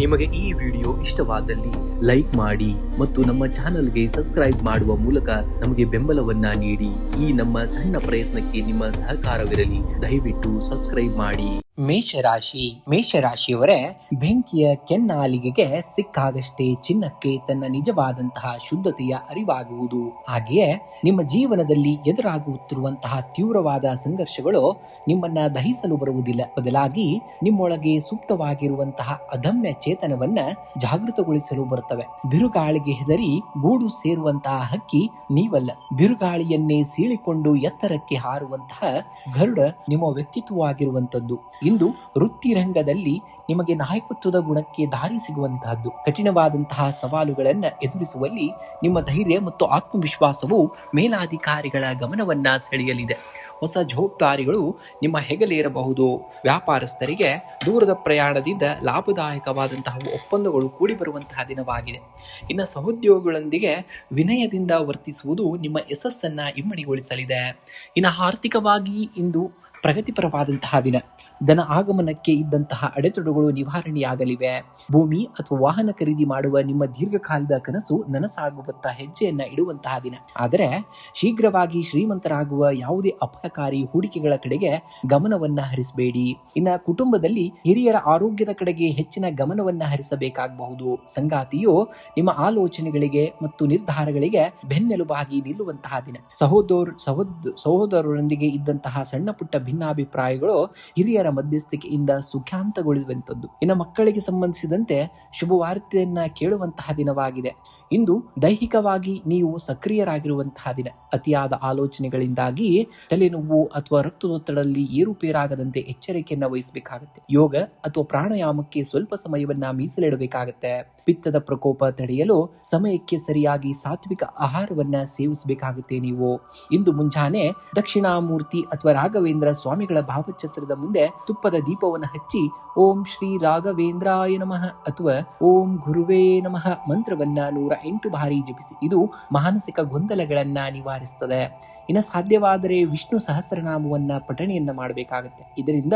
ನಿಮಗೆ ಈ ವಿಡಿಯೋ ಇಷ್ಟವಾದಲ್ಲಿ ಲೈಕ್ ಮಾಡಿ ಮತ್ತು ನಮ್ಮ ಚಾನಲ್ಗೆ ಸಬ್ಸ್ಕ್ರೈಬ್ ಮಾಡುವ ಮೂಲಕ ನಮಗೆ ಬೆಂಬಲವನ್ನ ನೀಡಿ. ಈ ನಮ್ಮ ಸಣ್ಣ ಪ್ರಯತ್ನಕ್ಕೆ ನಿಮ್ಮ ಸಹಕಾರವಿರಲಿ. ದಯವಿಟ್ಟು ಸಬ್ಸ್ಕ್ರೈಬ್ ಮಾಡಿ. ಮೇಷರಾಶಿಯವರೇ, ಬೆಂಕಿಯ ಕೆನ್ನಾಲಿಗೆಗೆ ಸಿಕ್ಕಾಗಷ್ಟೇ ಚಿನ್ನಕ್ಕೆ ತನ್ನ ನಿಜವಾದಂತಹ ಶುದ್ಧತೆಯ ಅರಿವಾಗುವುದು. ಹಾಗೆಯೇ ನಿಮ್ಮ ಜೀವನದಲ್ಲಿ ಎದುರಾಗುತ್ತಿರುವಂತಹ ತೀವ್ರವಾದ ಸಂಘರ್ಷಗಳು ನಿಮ್ಮನ್ನ ದಹಿಸಲು ಬರುವುದಿಲ್ಲ. ಬದಲಾಗಿ ನಿಮ್ಮೊಳಗೆ ಸೂಕ್ತವಾಗಿರುವಂತಹ ಅದಮ್ಯ ಚೇತನವನ್ನ ಜಾಗೃತಗೊಳಿಸಲು ಬರುತ್ತವೆ. ಬಿರುಗಾಳಿಗೆ ಹೆದರಿ ಗೂಡು ಸೇರುವಂತಹ ಹಕ್ಕಿ ನೀವಲ್ಲ. ಬಿರುಗಾಳಿಯನ್ನೇ ಸೀಳಿಕೊಂಡು ಎತ್ತರಕ್ಕೆ ಹಾರುವಂತಹ ಗರುಡ ನಿಮ್ಮ ವ್ಯಕ್ತಿತ್ವವಾಗಿರುವಂತದ್ದು. ಇಂದು ವೃತ್ತಿರಂಗದಲ್ಲಿ ನಿಮಗೆ ನಾಯಕತ್ವದ ಗುಣಕ್ಕೆ ದಾರಿ ಸಿಗುವಂತಹದ್ದು. ಕಠಿಣವಾದಂತಹ ಸವಾಲುಗಳನ್ನ ಎದುರಿಸುವಲ್ಲಿ ನಿಮ್ಮ ಧೈರ್ಯ ಮತ್ತು ಆತ್ಮವಿಶ್ವಾಸವು ಮೇಲಾಧಿಕಾರಿಗಳ ಗಮನವನ್ನ ಸೆಳೆಯಲಿದೆ. ಹೊಸ ಜವಾಬ್ದಾರಿಗಳು ನಿಮ್ಮ ಹೆಗಲೇರಬಹುದು. ವ್ಯಾಪಾರಸ್ಥರಿಗೆ ದೂರದ ಪ್ರಯಾಣದಿಂದ ಲಾಭದಾಯಕವಾದಂತಹ ಒಪ್ಪಂದಗಳು ಕೂಡಿ ಬರುವಂತಹ ದಿನವಾಗಿದೆ. ಇನ್ನು ಸಹೋದ್ಯೋಗಿಗಳೊಂದಿಗೆ ವಿನಯದಿಂದ ವರ್ತಿಸುವುದು ನಿಮ್ಮ ಯಶಸ್ಸನ್ನ ಇಮ್ಮಡಿಗೊಳಿಸಲಿದೆ. ಇನ್ನು ಆರ್ಥಿಕವಾಗಿ ಇಂದು ಪ್ರಗತಿಪರವಾದಂತಹ ದಿನ. ಧನ ಆಗಮನಕ್ಕೆ ಇದ್ದಂತಹ ಅಡೆತಡೆಗಳು ನಿವಾರಣೆಯಾಗಲಿವೆ. ಭೂಮಿ ಅಥವಾ ವಾಹನ ಖರೀದಿ ಮಾಡುವ ನಿಮ್ಮ ದೀರ್ಘಕಾಲದ ಕನಸು ನನಸಾಗುವತ್ತ ಹೆಜ್ಜೆಯನ್ನ ಇಡುವಂತಹ ದಿನ. ಆದರೆ ಶೀಘ್ರವಾಗಿ ಶ್ರೀಮಂತರಾಗುವ ಯಾವುದೇ ಅಪಾಯಕಾರಿ ಹೂಡಿಕೆಗಳ ಕಡೆಗೆ ಗಮನವನ್ನ ಹರಿಸಬೇಡಿ. ಇನ್ನು ಕುಟುಂಬದಲ್ಲಿ ಹಿರಿಯರ ಆರೋಗ್ಯದ ಕಡೆಗೆ ಹೆಚ್ಚಿನ ಗಮನವನ್ನ ಹರಿಸಬೇಕಾಗಬಹುದು. ಸಂಗಾತಿಯು ನಿಮ್ಮ ಆಲೋಚನೆಗಳಿಗೆ ಮತ್ತು ನಿರ್ಧಾರಗಳಿಗೆ ಬೆನ್ನೆಲುಬಾಗಿ ನಿಲ್ಲುವಂತಹ ದಿನ. ಸಹೋದರರೊಂದಿಗೆ ಇದ್ದಂತಹ ಸಣ್ಣ ಪುಟ್ಟ ಭಿನ್ನಾಭಿಪ್ರಾಯಗಳು ಹಿರಿಯರ ಮಧ್ಯಸ್ಥಿಕೆಯಿಂದ ಸುಖಾಂತಗೊಳ್ಳುವಂಥದ್ದು. ಇನ್ನು ಮಕ್ಕಳಿಗೆ ಸಂಬಂಧಿಸಿದಂತೆ ಶುಭವಾರ್ತೆಯನ್ನ ಕೇಳುವಂತಹ ದಿನವಾಗಿದೆ. ಇಂದು ದೈಹಿಕವಾಗಿ ನೀವು ಸಕ್ರಿಯರಾಗಿರುವಂತಹ ದಿನ. ಅತಿಯಾದ ಆಲೋಚನೆಗಳಿಂದಾಗಿ ತಲೆನೋವು ಅಥವಾ ರಕ್ತದೊತ್ತಡದಲ್ಲಿ ಏರುಪೇರಾಗದಂತೆ ಎಚ್ಚರಿಕೆಯನ್ನ ವಹಿಸಬೇಕಾಗುತ್ತೆ. ಯೋಗ ಅಥವಾ ಪ್ರಾಣಾಯಾಮಕ್ಕೆ ಸ್ವಲ್ಪ ಸಮಯವನ್ನ ಮೀಸಲಿಡಬೇಕಾಗತ್ತೆ. ಪಿತ್ತದ ಪ್ರಕೋಪ ತಡೆಯಲು ಸಮಯಕ್ಕೆ ಸರಿಯಾಗಿ ಸಾತ್ವಿಕ ಆಹಾರವನ್ನ ಸೇವಿಸಬೇಕಾಗುತ್ತೆ. ನೀವು ಇಂದು ಮುಂಜಾನೆ ದಕ್ಷಿಣಾಮೂರ್ತಿ ಅಥವಾ ರಾಘವೇಂದ್ರ ಸ್ವಾಮಿಗಳ ಭಾವಚಿತ್ರದ ಮುಂದೆ ತುಪ್ಪದ ದೀಪವನ್ನು ಹಚ್ಚಿ ಓಂ ಶ್ರೀ ರಾಘವೇಂದ್ರಾಯ ನಮಃ ಅಥವಾ ಓಂ ಗುರುವೇ ನಮಃ ಮಂತ್ರವನ್ನ 108 ಬಾರಿ ಜಪಿಸಿ. ಇದು ಮಾನಸಿಕ ಗೊಂದಲಗಳನ್ನ ನಿವಾರಿಸುತ್ತದೆ. ಇನ್ನು ಸಾಧ್ಯವಾದರೆ ವಿಷ್ಣು ಸಹಸ್ರನಾಮವನ್ನ ಪಠಣೆಯನ್ನ ಮಾಡಬೇಕಾಗುತ್ತೆ. ಇದರಿಂದ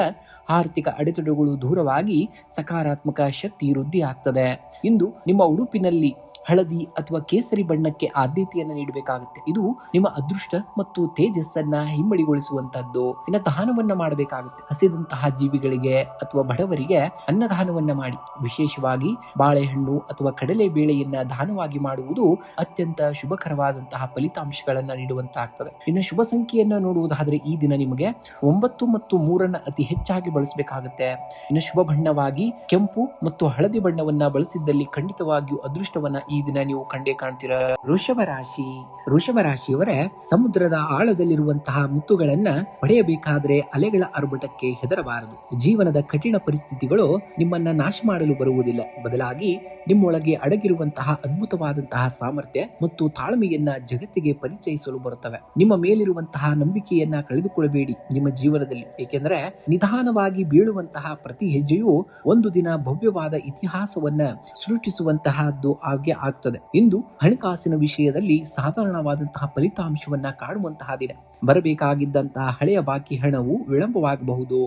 ಆರ್ಥಿಕ ಅಡೆತಡೆಗಳು ದೂರವಾಗಿ ಸಕಾರಾತ್ಮಕ ಶಕ್ತಿ ವೃದ್ಧಿ ಆಗ್ತದೆ. ಇಂದು ನಿಮ್ಮ ಉಡುಪಿನಲ್ಲಿ ಹಳದಿ ಅಥವಾ ಕೇಸರಿ ಬಣ್ಣಕ್ಕೆ ಆದ್ಯತೆಯನ್ನು ನೀಡಬೇಕಾಗುತ್ತೆ. ಇದು ನಿಮ್ಮ ಅದೃಷ್ಟ ಮತ್ತು ತೇಜಸ್ಸನ್ನ ಹಿಮ್ಮಡಿಗೊಳಿಸುವಂತದ್ದು. ಇನ್ನು ದಾನವನ್ನ ಮಾಡಬೇಕಾಗುತ್ತೆ. ಹಸಿದಂತಹ ಜೀವಿಗಳಿಗೆ ಅಥವಾ ಬಡವರಿಗೆ ಅನ್ನದಾನವನ್ನ ಮಾಡಿ. ವಿಶೇಷವಾಗಿ ಬಾಳೆಹಣ್ಣು ಅಥವಾ ಕಡಲೆ ಬೇಳೆಯನ್ನ ದಾನವಾಗಿ ಮಾಡುವುದು ಅತ್ಯಂತ ಶುಭಕರವಾದಂತಹ ಫಲಿತಾಂಶಗಳನ್ನ ನೀಡುವಂತಾಗ್ತದೆ. ಇನ್ನು ಶುಭ ಸಂಖ್ಯೆಯನ್ನ ನೋಡುವುದಾದ್ರೆ ಈ ದಿನ ನಿಮಗೆ 9 ಮತ್ತು 3 ಅತಿ ಹೆಚ್ಚಾಗಿ ಬಳಸಬೇಕಾಗುತ್ತೆ. ಇನ್ನು ಶುಭ ಬಣ್ಣವಾಗಿ ಕೆಂಪು ಮತ್ತು ಹಳದಿ ಬಣ್ಣವನ್ನ ಬಳಸಿದ್ದಲ್ಲಿ ಖಂಡಿತವಾಗಿಯೂ ಅದೃಷ್ಟವನ್ನ ಈ ದಿನ ನೀವು ಕಂಡೇ ಕಾಣ್ತೀರ. ವೃಷಭ ರಾಶಿಯವರೇ, ಸಮುದ್ರದ ಆಳದಲ್ಲಿರುವಂತಹ ಮುತ್ತುಗಳನ್ನ ಪಡೆಯಬೇಕಾದ್ರೆ ಅಲೆಗಳ ಆರ್ಭಟಕ್ಕೆ ಹೆದರಬಾರದು. ಜೀವನದ ಕಠಿಣ ಪರಿಸ್ಥಿತಿಗಳು ನಿಮ್ಮನ್ನ ನಾಶ ಮಾಡಲು ಬರುವುದಿಲ್ಲ. ಬದಲಾಗಿ ನಿಮ್ಮೊಳಗೆ ಅಡಗಿರುವಂತಹ ಅದ್ಭುತವಾದಂತಹ ಸಾಮರ್ಥ್ಯ ಮತ್ತು ತಾಳ್ಮೆಯನ್ನ ಜಗತ್ತಿಗೆ ಪರಿಚಯಿಸಲು ಬರುತ್ತವೆ. ನಿಮ್ಮ ಮೇಲಿರುವಂತಹ ನಂಬಿಕೆಯನ್ನ ಕಳೆದುಕೊಳ್ಳಬೇಡಿ ನಿಮ್ಮ ಜೀವನದಲ್ಲಿ. ಏಕೆಂದರೆ ನಿಧಾನವಾಗಿ ಬೀಳುವಂತಹ ಪ್ರತಿ ಹೆಜ್ಜೆಯೂ ಒಂದು ದಿನ ಭವ್ಯವಾದ ಇತಿಹಾಸವನ್ನ ಸೃಷ್ಟಿಸುವಂತಹದ್ದು ಆಗ್ತದೆ. ಇಂದು ಹಣಕಾಸಿನ ವಿಷಯದಲ್ಲಿ ಸಾಧಾರಣವಾದಂತಹ ಫಲಿತಾಂಶವನ್ನ ಕಾಣುವಂತಹ ದಿನ. ಬರಬೇಕಾಗಿದ್ದಂತಹ ಹಳೆಯ ಬಾಕಿ ಹಣವು ವಿಳಂಬವಾಗಬಹುದು.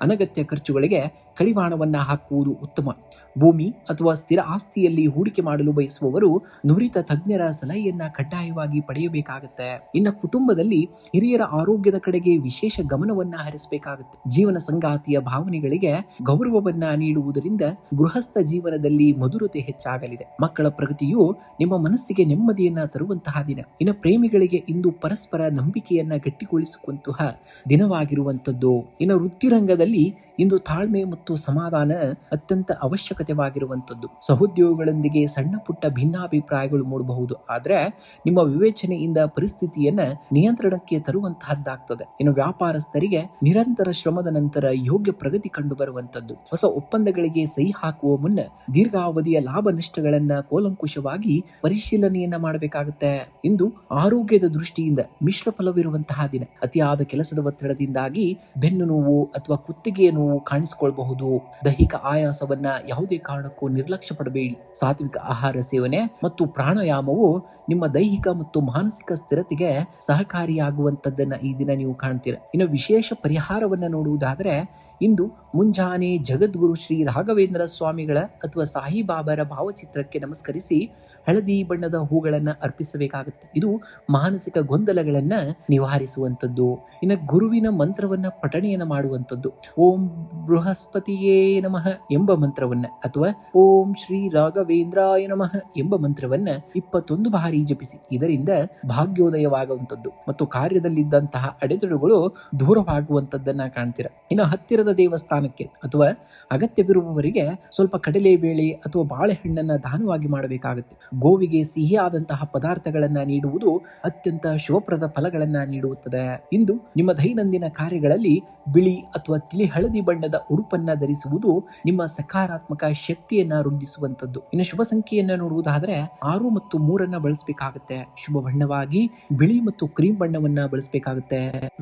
ಅನಗತ್ಯ ಖರ್ಚುಗಳಿಗೆ ಕಡಿವಾಣವನ್ನ ಹಾಕುವುದು ಉತ್ತಮ. ಭೂಮಿ ಅಥವಾ ಸ್ಥಿರ ಆಸ್ತಿಯಲ್ಲಿ ಹೂಡಿಕೆ ಮಾಡಲು ಬಯಸುವವರು ನುರಿತ ತಜ್ಞರ ಸಲಹೆಯನ್ನ ಕಡ್ಡಾಯವಾಗಿ ಪಡೆಯಬೇಕಾಗುತ್ತೆ. ಇನ್ನು ಕುಟುಂಬದಲ್ಲಿ ಹಿರಿಯರ ಆರೋಗ್ಯದ ಕಡೆಗೆ ವಿಶೇಷ ಗಮನವನ್ನ ಹರಿಸಬೇಕಾಗುತ್ತೆ. ಜೀವನ ಸಂಗಾತಿಯ ಭಾವನೆಗಳಿಗೆ ಗೌರವವನ್ನ ನೀಡುವುದರಿಂದ ಗೃಹಸ್ಥ ಜೀವನದಲ್ಲಿ ಮಧುರತೆ ಹೆಚ್ಚಾಗಲಿದೆ. ಮಕ್ಕಳ ಪ್ರಗತಿಯು ನಿಮ್ಮ ಮನಸ್ಸಿಗೆ ನೆಮ್ಮದಿಯನ್ನ ತರುವಂತಹ ದಿನ. ಇನ್ನು ಪ್ರೇಮಿಗಳಿಗೆ ಇಂದು ಪರಸ್ಪರ ನಂಬಿಕೆಯನ್ನ ಗಟ್ಟಿಗೊಳಿಸುವಂತಹ ದಿನವಾಗಿರುವಂತದ್ದು. ಇನ್ನು ವೃತ್ತಿರಂಗದಲ್ಲಿ ಇಂದು ತಾಳ್ಮೆ ಮತ್ತು ಸಮಾಧಾನ ಅತ್ಯಂತ ಅವಶ್ಯಕತೆವಾಗಿರುವಂಥದ್ದು. ಸಹೋದ್ಯೋಗಿಗಳೊಂದಿಗೆ ಸಣ್ಣ ಪುಟ್ಟ ಭಿನ್ನಾಭಿಪ್ರಾಯಗಳು ಮೂಡಬಹುದು. ಆದ್ರೆ ನಿಮ್ಮ ವಿವೇಚನೆಯಿಂದ ಪರಿಸ್ಥಿತಿಯನ್ನ ನಿಯಂತ್ರಣಕ್ಕೆ ತರುವಂತಹದ್ದಾಗ್ತದೆ. ಇನ್ನು ವ್ಯಾಪಾರಸ್ಥರಿಗೆ ನಿರಂತರ ಶ್ರಮದ ನಂತರ ಯೋಗ್ಯ ಪ್ರಗತಿ ಕಂಡು ಬರುವಂತದ್ದು. ಹೊಸ ಒಪ್ಪಂದಗಳಿಗೆ ಸಹಿ ಹಾಕುವ ಮುನ್ನ ದೀರ್ಘಾವಧಿಯ ಲಾಭ ನಷ್ಟಗಳನ್ನ ಕೂಲಂಕುಷವಾಗಿ ಪರಿಶೀಲನೆಯನ್ನ ಮಾಡಬೇಕಾಗುತ್ತೆ. ಇಂದು ಆರೋಗ್ಯದ ದೃಷ್ಟಿಯಿಂದ ಮಿಶ್ರ ಫಲವಿರುವಂತಹ ದಿನ. ಅತಿಯಾದ ಕೆಲಸದ ಒತ್ತಡದಿಂದಾಗಿ ಬೆನ್ನು ನೋವು ಅಥವಾ ಕುತ್ತಿಗೆಯ ನೋವು ನೋವು ಕಾಣಿಸಿಕೊಳ್ಳಬಹುದು. ದೈಹಿಕ ಆಯಾಸವನ್ನ ಯಾವುದೇ ಕಾರಣಕ್ಕೂ ನಿರ್ಲಕ್ಷ್ಯ ಪಡಬೇಡಿ. ಸಾತ್ವಿಕ ಆಹಾರ ಸೇವನೆ ಮತ್ತು ಪ್ರಾಣಾಯಾಮವು ನಿಮ್ಮ ದೈಹಿಕ ಮತ್ತು ಮಾನಸಿಕ ಸ್ಥಿರತೆಗೆ ಸಹಕಾರಿಯಾಗುವಂತದ್ದನ್ನ ಈ ದಿನ ನೀವು ಕಾಣ್ತೀರ. ಇನ್ನು ವಿಶೇಷ ಪರಿಹಾರವನ್ನ ನೋಡುವುದಾದ್ರೆ, ಇಂದು ಮುಂಜಾನೆ ಜಗದ್ಗುರು ಶ್ರೀ ರಾಘವೇಂದ್ರ ಸ್ವಾಮಿಗಳ ಅಥವಾ ಸಾಯಿಬಾಬಾರ ಭಾವಚಿತ್ರಕ್ಕೆ ನಮಸ್ಕರಿಸಿ ಹಳದಿ ಬಣ್ಣದ ಹೂಗಳನ್ನ ಅರ್ಪಿಸಬೇಕಾಗುತ್ತೆ. ಇದು ಮಾನಸಿಕ ಗೊಂದಲಗಳನ್ನ ನಿವಾರಿಸುವಂಥದ್ದು. ಇನ್ನು ಗುರುವಿನ ಮಂತ್ರವನ್ನ ಪಠಣೆಯನ್ನ ಮಾಡುವಂಥದ್ದು. ಓಂ ಬೃಹಸ್ಪತಿಯೇ ನಮಃ ಎಂಬ ಮಂತ್ರವನ್ನ ಅಥವಾ ಓಂ ಶ್ರೀ ರಾಘವೇಂದ್ರಾಯ ನಮಃ ಎಂಬ ಮಂತ್ರವನ್ನ 21 ಬಾರಿ ಜಪಿಸಿ. ಇದರಿಂದ ಭಾಗ್ಯೋದಯವಾಗುವಂಥದ್ದು ಮತ್ತು ಕಾರ್ಯದಲ್ಲಿದ್ದಂತಹ ಅಡೆತಡೆಗಳು ದೂರವಾಗುವಂಥದ್ದನ್ನ ಕಾಣ್ತೀರ. ಇನ್ನು ಹತ್ತಿರದ ದೇವಸ್ಥಾನಕ್ಕೆ ಅಥವಾ ಅಗತ್ಯವಿರುವವರಿಗೆ ಸ್ವಲ್ಪ ಕಡಲೆಬೇಳೆ ಅಥವಾ ಬಾಳೆಹಣ್ಣನ್ನ ದಾನವಾಗಿ ಮಾಡಬೇಕಾಗುತ್ತೆ. ಗೋವಿಗೆ ಸಿಹಿಯಾದಂತಹ ಪದಾರ್ಥಗಳನ್ನ ನೀಡುವುದು ಅತ್ಯಂತ ಶುಭಪ್ರದ ಫಲಗಳನ್ನ ನೀಡುತ್ತದೆ. ಇಂದು ನಿಮ್ಮ ದೈನಂದಿನ ಕಾರ್ಯಗಳಲ್ಲಿ ಬಿಳಿ ಅಥವಾ ತಿಳಿ ಹಳದಿ ಬಣ್ಣದ ಉಡುಪನ್ನ ಧರಿಸುವುದು ನಿಮ್ಮ ಸಕಾರಾತ್ಮಕ ಶಕ್ತಿಯನ್ನ ವೃದ್ಧಿಸುವಂತದ್ದು. ಇನ್ನು ಶುಭ ಸಂಖ್ಯೆಯನ್ನ ನೋಡುವುದಾದ್ರೆ 6 ಮತ್ತು 3 ಬಳಸಬೇಕಾಗುತ್ತೆ. ಶುಭ ಬಣ್ಣವಾಗಿ ಬಿಳಿ ಮತ್ತು ಕ್ರೀಮ್ ಬಣ್ಣವನ್ನ ಬಳಸಬೇಕಾಗುತ್ತೆ.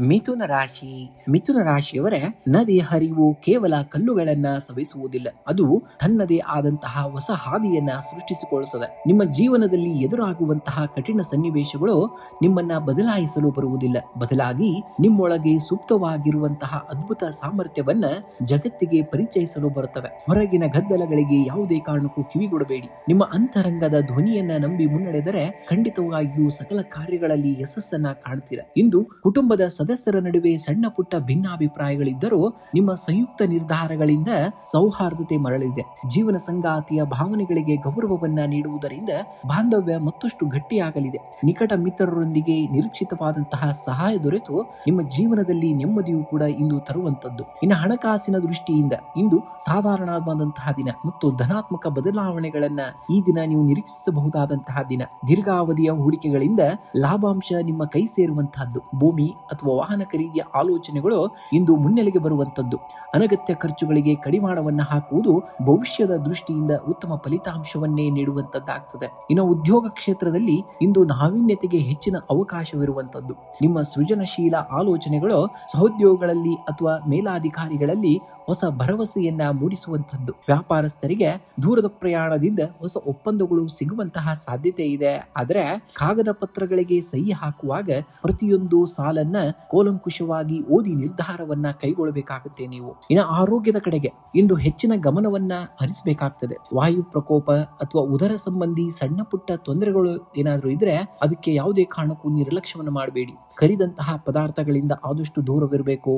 ಮಿಥುನ ರಾಶಿ. ಮಿಥುನ ರಾಶಿಯವರೇ, ನದಿ ಹರಿವು ಕೇವಲ ಕಲ್ಲುಗಳನ್ನ ಸವಿಸುವುದಿಲ್ಲ, ಅದು ತನ್ನದೇ ಆದಂತಹ ಹೊಸ ಹಾದಿಯನ್ನ ಸೃಷ್ಟಿಸಿಕೊಳ್ಳುತ್ತದೆ. ನಿಮ್ಮ ಜೀವನದಲ್ಲಿ ಎದುರಾಗುವಂತಹ ಕಠಿಣ ಸನ್ನಿವೇಶಗಳು ನಿಮ್ಮನ್ನ ಬದಲಾಯಿಸಲು ಬರುವುದಿಲ್ಲ, ಬದಲಾಗಿ ನಿಮ್ಮೊಳಗೆ ಸೂಕ್ತವಾಗಿರುವಂತಹ ಅದ್ಭುತ ಸಾಮರ್ಥ್ಯವನ್ನ ಜಗತ್ತಿಗೆ ಪರಿಚಯಿಸಲು ಬರುತ್ತವೆ. ಹೊರಗಿನ ಗದ್ದಲಗಳಿಗೆ ಯಾವುದೇ ಕಾರಣಕ್ಕೂ ಕಿವಿಗೊಡಬೇಡಿ. ನಿಮ್ಮ ಅಂತರಂಗದ ಧ್ವನಿಯನ್ನ ನಂಬಿ ಮುನ್ನಡೆದರೆ ಖಂಡಿತವಾಗಿಯೂ ಸಕಲ ಕಾರ್ಯಗಳಲ್ಲಿ ಯಶಸ್ಸನ್ನ ಕಾಣ್ತೀರ. ಇಂದು ಕುಟುಂಬದ ಸದಸ್ಯರ ನಡುವೆ ಸಣ್ಣ ಪುಟ್ಟ ಭಿನ್ನಾಭಿಪ್ರಾಯಗಳಿದ್ದರೂ ನಿಮ್ಮ ಸಂಯುಕ್ತ ನಿರ್ಧಾರಗಳಿಂದ ಸೌಹಾರ್ದತೆ ಮರಳಿದೆ. ಜೀವನ ಸಂಗಾತಿಯ ಭಾವನೆಗಳಿಗೆ ಗೌರವವನ್ನ ನೀಡುವುದರಿಂದ ಬಾಂಧವ್ಯ ಮತ್ತಷ್ಟು ಗಟ್ಟಿಯಾಗಲಿದೆ. ನಿಕಟ ಮಿತ್ರರೊಂದಿಗೆ ನಿರೀಕ್ಷಿತವಾದಂತಹ ಸಹಾಯ ದೊರೆತು ನಿಮ್ಮ ಜೀವನದಲ್ಲಿ ನೆಮ್ಮದಿಯು ಕೂಡ ಇಂದು ತರುವಂತದ್ದು. ಇನ್ನು ಹಣಕಾಸಿನ ದೃಷ್ಟಿಯಿಂದ ಇಂದು ಸಾಧಾರಣವಾದಂತಹ ದಿನ ಮತ್ತು ಧನಾತ್ಮಕ ಬದಲಾವಣೆಗಳನ್ನ ಈ ದಿನ ನೀವು ನಿರೀಕ್ಷಿಸಬಹುದಾದಂತಹ ದಿನ. ದೀರ್ಘಾವಧಿಯ ಹೂಡಿಕೆಗಳಿಂದ ಲಾಭಾಂಶ ನಿಮ್ಮ ಕೈ ಸೇರುವಂತಹದ್ದು. ಭೂಮಿ ಅಥವಾ ವಾಹನ ಖರೀದಿಯ ಆಲೋಚನೆಗಳು ಇಂದು ಮುನ್ನೆಲೆಗೆ ಬರುವಂತದ್ದು. ಅನಗತ್ಯ ಖರ್ಚುಗಳಿಗೆ ಕಡಿವಾಣವನ್ನ ಹಾಕುವುದು ಭವಿಷ್ಯದ ದೃಷ್ಟಿಯಿಂದ ಉತ್ತಮ ಫಲಿತಾಂಶವನ್ನೇ ನೀಡುವಂತದ್ದಾಗ್ತದೆ. ಇನ್ನು ಉದ್ಯೋಗ ಕ್ಷೇತ್ರದಲ್ಲಿ ಇಂದು ನಾವೀನ್ಯತೆಗೆ ಹೆಚ್ಚಿನ ಅವಕಾಶವಿರುವಂತದ್ದು. ನಿಮ್ಮ ಸೃಜನಶೀಲ ಆಲೋಚನೆಗಳು ಸಹೋದ್ಯೋಗಗಳಲ್ಲಿ ಅಥವಾ ಮೇಲಾಧಿಕಾರಿಗಳಲ್ಲಿ ಹೊಸ ಭರವಸೆಯನ್ನ ಮೂಡಿಸುವಂತದ್ದು. ವ್ಯಾಪಾರಸ್ಥರಿಗೆ ದೂರದ ಪ್ರಯಾಣದಿಂದ ಹೊಸ ಒಪ್ಪಂದಗಳು ಸಿಗುವಂತಹ ಸಾಧ್ಯತೆ ಇದೆ. ಆದರೆ ಕಾಗದ ಪತ್ರಗಳಿಗೆ ಸಹಿ ಹಾಕುವಾಗ ಪ್ರತಿಯೊಂದು ಸಾಲನ್ನ ಕೂಲಂಕುಷವಾಗಿ ಓದಿ ನಿರ್ಧಾರವನ್ನ ಕೈಗೊಳ್ಳಬೇಕಾಗುತ್ತೆ ನೀವು. ಇನ್ನು ಆರೋಗ್ಯದ ಕಡೆಗೆ ಇಂದು ಹೆಚ್ಚಿನ ಗಮನವನ್ನ ಹರಿಸಬೇಕಾಗ್ತದೆ. ವಾಯು ಪ್ರಕೋಪ ಅಥವಾ ಉದರ ಸಂಬಂಧಿ ಸಣ್ಣ ಪುಟ್ಟ ತೊಂದರೆಗಳು ಏನಾದ್ರೂ ಇದ್ರೆ ಅದಕ್ಕೆ ಯಾವುದೇ ಕಾರಣಕ್ಕೂ ನಿರ್ಲಕ್ಷ್ಯವನ್ನು ಮಾಡಬೇಡಿ. ಕರಿದಂತಹ ಪದಾರ್ಥಗಳಿಂದ ಆದಷ್ಟು ದೂರವಿರಬೇಕು.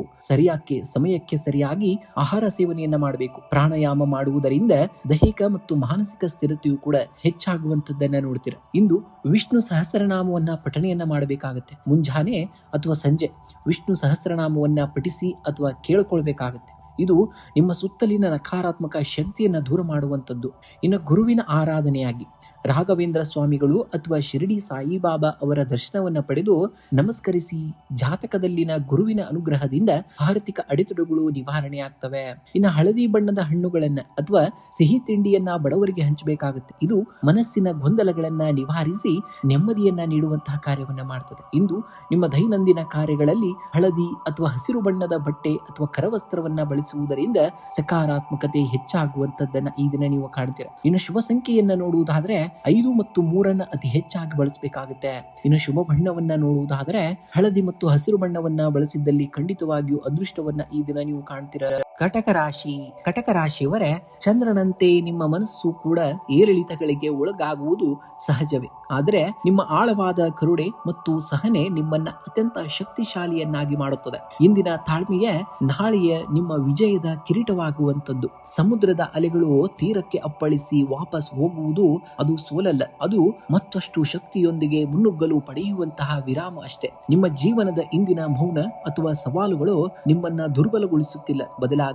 ಸಮಯಕ್ಕೆ ಸರಿಯಾಗಿ ಆಹಾರ ಸೇವನೆಯನ್ನ ಮಾಡಬೇಕು. ಪ್ರಾಣಾಯಾಮ ಮಾಡುವುದರಿಂದ ದೈಹಿಕ ಮತ್ತು ಮಾನಸಿಕ ಸ್ಥಿರತೆಯು ಕೂಡ ಹೆಚ್ಚಾಗುವಂತದ್ದನ್ನ ನೋಡ್ತೀರ. ಇಂದು ವಿಷ್ಣು ಸಹಸ್ರನಾಮವನ್ನ ಪಠಣೆಯನ್ನ ಮಾಡಬೇಕಾಗತ್ತೆ. ಮುಂಜಾನೆ ಅಥವಾ ಸಂಜೆ ವಿಷ್ಣು ಸಹಸ್ರನಾಮವನ್ನ ಪಠಿಸಿ ಅಥವಾ ಕೇಳಿಕೊಳ್ಬೇಕಾಗತ್ತೆ. ಇದು ನಿಮ್ಮ ಸುತ್ತಲಿನ ನಕಾರಾತ್ಮಕ ಶಕ್ತಿಯನ್ನ ದೂರ ಮಾಡುವಂಥದ್ದು. ಇನ್ನು ಗುರುವಿನ ಆರಾಧನೆಯಾಗಿ ರಾಘವೇಂದ್ರ ಸ್ವಾಮಿಗಳು ಅಥವಾ ಶಿರಡಿ ಸಾಯಿಬಾಬಾ ಅವರ ದರ್ಶನವನ್ನ ಪಡೆದು ನಮಸ್ಕರಿಸಿ ಜಾತಕದಲ್ಲಿನ ಗುರುವಿನ ಅನುಗ್ರಹದಿಂದ ಆರ್ಥಿಕ ಅಡೆತಡೆಗಳು ನಿವಾರಣೆಯಾಗ್ತವೆ. ಇನ್ನು ಹಳದಿ ಬಣ್ಣದ ಹಣ್ಣುಗಳನ್ನ ಅಥವಾ ಸಿಹಿ ತಿಂಡಿಯನ್ನ ಬಡವರಿಗೆ ಹಂಚಬೇಕಾಗುತ್ತೆ. ಇದು ಮನಸ್ಸಿನ ಗೊಂದಲಗಳನ್ನ ನಿವಾರಿಸಿ ನೆಮ್ಮದಿಯನ್ನ ನೀಡುವಂತಹ ಕಾರ್ಯವನ್ನ ಮಾಡ್ತದೆ. ಇಂದು ನಿಮ್ಮ ದೈನಂದಿನ ಕಾರ್ಯಗಳಲ್ಲಿ ಹಳದಿ ಅಥವಾ ಹಸಿರು ಬಣ್ಣದ ಬಟ್ಟೆ ಅಥವಾ ಕರವಸ್ತ್ರವನ್ನ ಬಳಸುವುದರಿಂದ ಸಕಾರಾತ್ಮಕತೆ ಹೆಚ್ಚಾಗುವಂತದ್ದನ್ನ ಈ ದಿನ ನೀವು ಕಾಣ್ತೀರಾ. ಇನ್ನು ಶುಭ ಸಂಖ್ಯೆಯನ್ನ ನೋಡುವುದಾದ್ರೆ 5 ಮತ್ತು 3 ಅತಿ ಹೆಚ್ಚಾಗಿ ಬಳಸಬೇಕಾಗುತ್ತೆ. ಇನ್ನು ಶುಭ ಬಣ್ಣವನ್ನ ನೋಡುವುದಾದರೆ ಹಳದಿ ಮತ್ತು ಹಸಿರು ಬಣ್ಣವನ್ನ ಬಳಸಿದ್ದಲ್ಲಿ ಖಂಡಿತವಾಗಿಯೂ ಅದೃಷ್ಟವನ್ನ ಈ ದಿನ ನೀವು ಕಾಣ್ತೀರ. ಕಟಕ ರಾಶಿ. ಕಟಕ ರಾಶಿಯವರೇ, ಚಂದ್ರನಂತೆ ನಿಮ್ಮ ಮನಸ್ಸು ಕೂಡ ಏರಿಳಿತಗಳಿಗೆ ಒಳಗಾಗುವುದು ಸಹಜವೇ. ಆದರೆ ನಿಮ್ಮ ಆಳವಾದ ಕರುಣೆ ಮತ್ತು ಸಹನೆ ನಿಮ್ಮನ್ನ ಅತ್ಯಂತ ಶಕ್ತಿಶಾಲಿಯನ್ನಾಗಿ ಮಾಡುತ್ತದೆ. ಇಂದಿನ ತಾಳ್ಮೆಯೇ ನಾಳೆಯ ನಿಮ್ಮ ವಿಜಯದ ಕಿರೀಟವಾಗುವಂತದ್ದು. ಸಮುದ್ರದ ಅಲೆಗಳು ತೀರಕ್ಕೆ ಅಪ್ಪಳಿಸಿ ವಾಪಸ್ ಹೋಗುವುದು ಅದು ಸೋಲಲ್ಲ, ಅದು ಮತ್ತಷ್ಟು ಶಕ್ತಿಯೊಂದಿಗೆ ಮುನ್ನುಗ್ಗಲು ಪಡೆಯುವಂತಹ ವಿರಾಮ ಅಷ್ಟೇ. ನಿಮ್ಮ ಜೀವನದ ಇಂದಿನ ಮೌನ ಅಥವಾ ಸವಾಲುಗಳು ನಿಮ್ಮನ್ನ ದುರ್ಬಲಗೊಳಿಸುತ್ತಿಲ್ಲ, ಬದಲಾಗಿ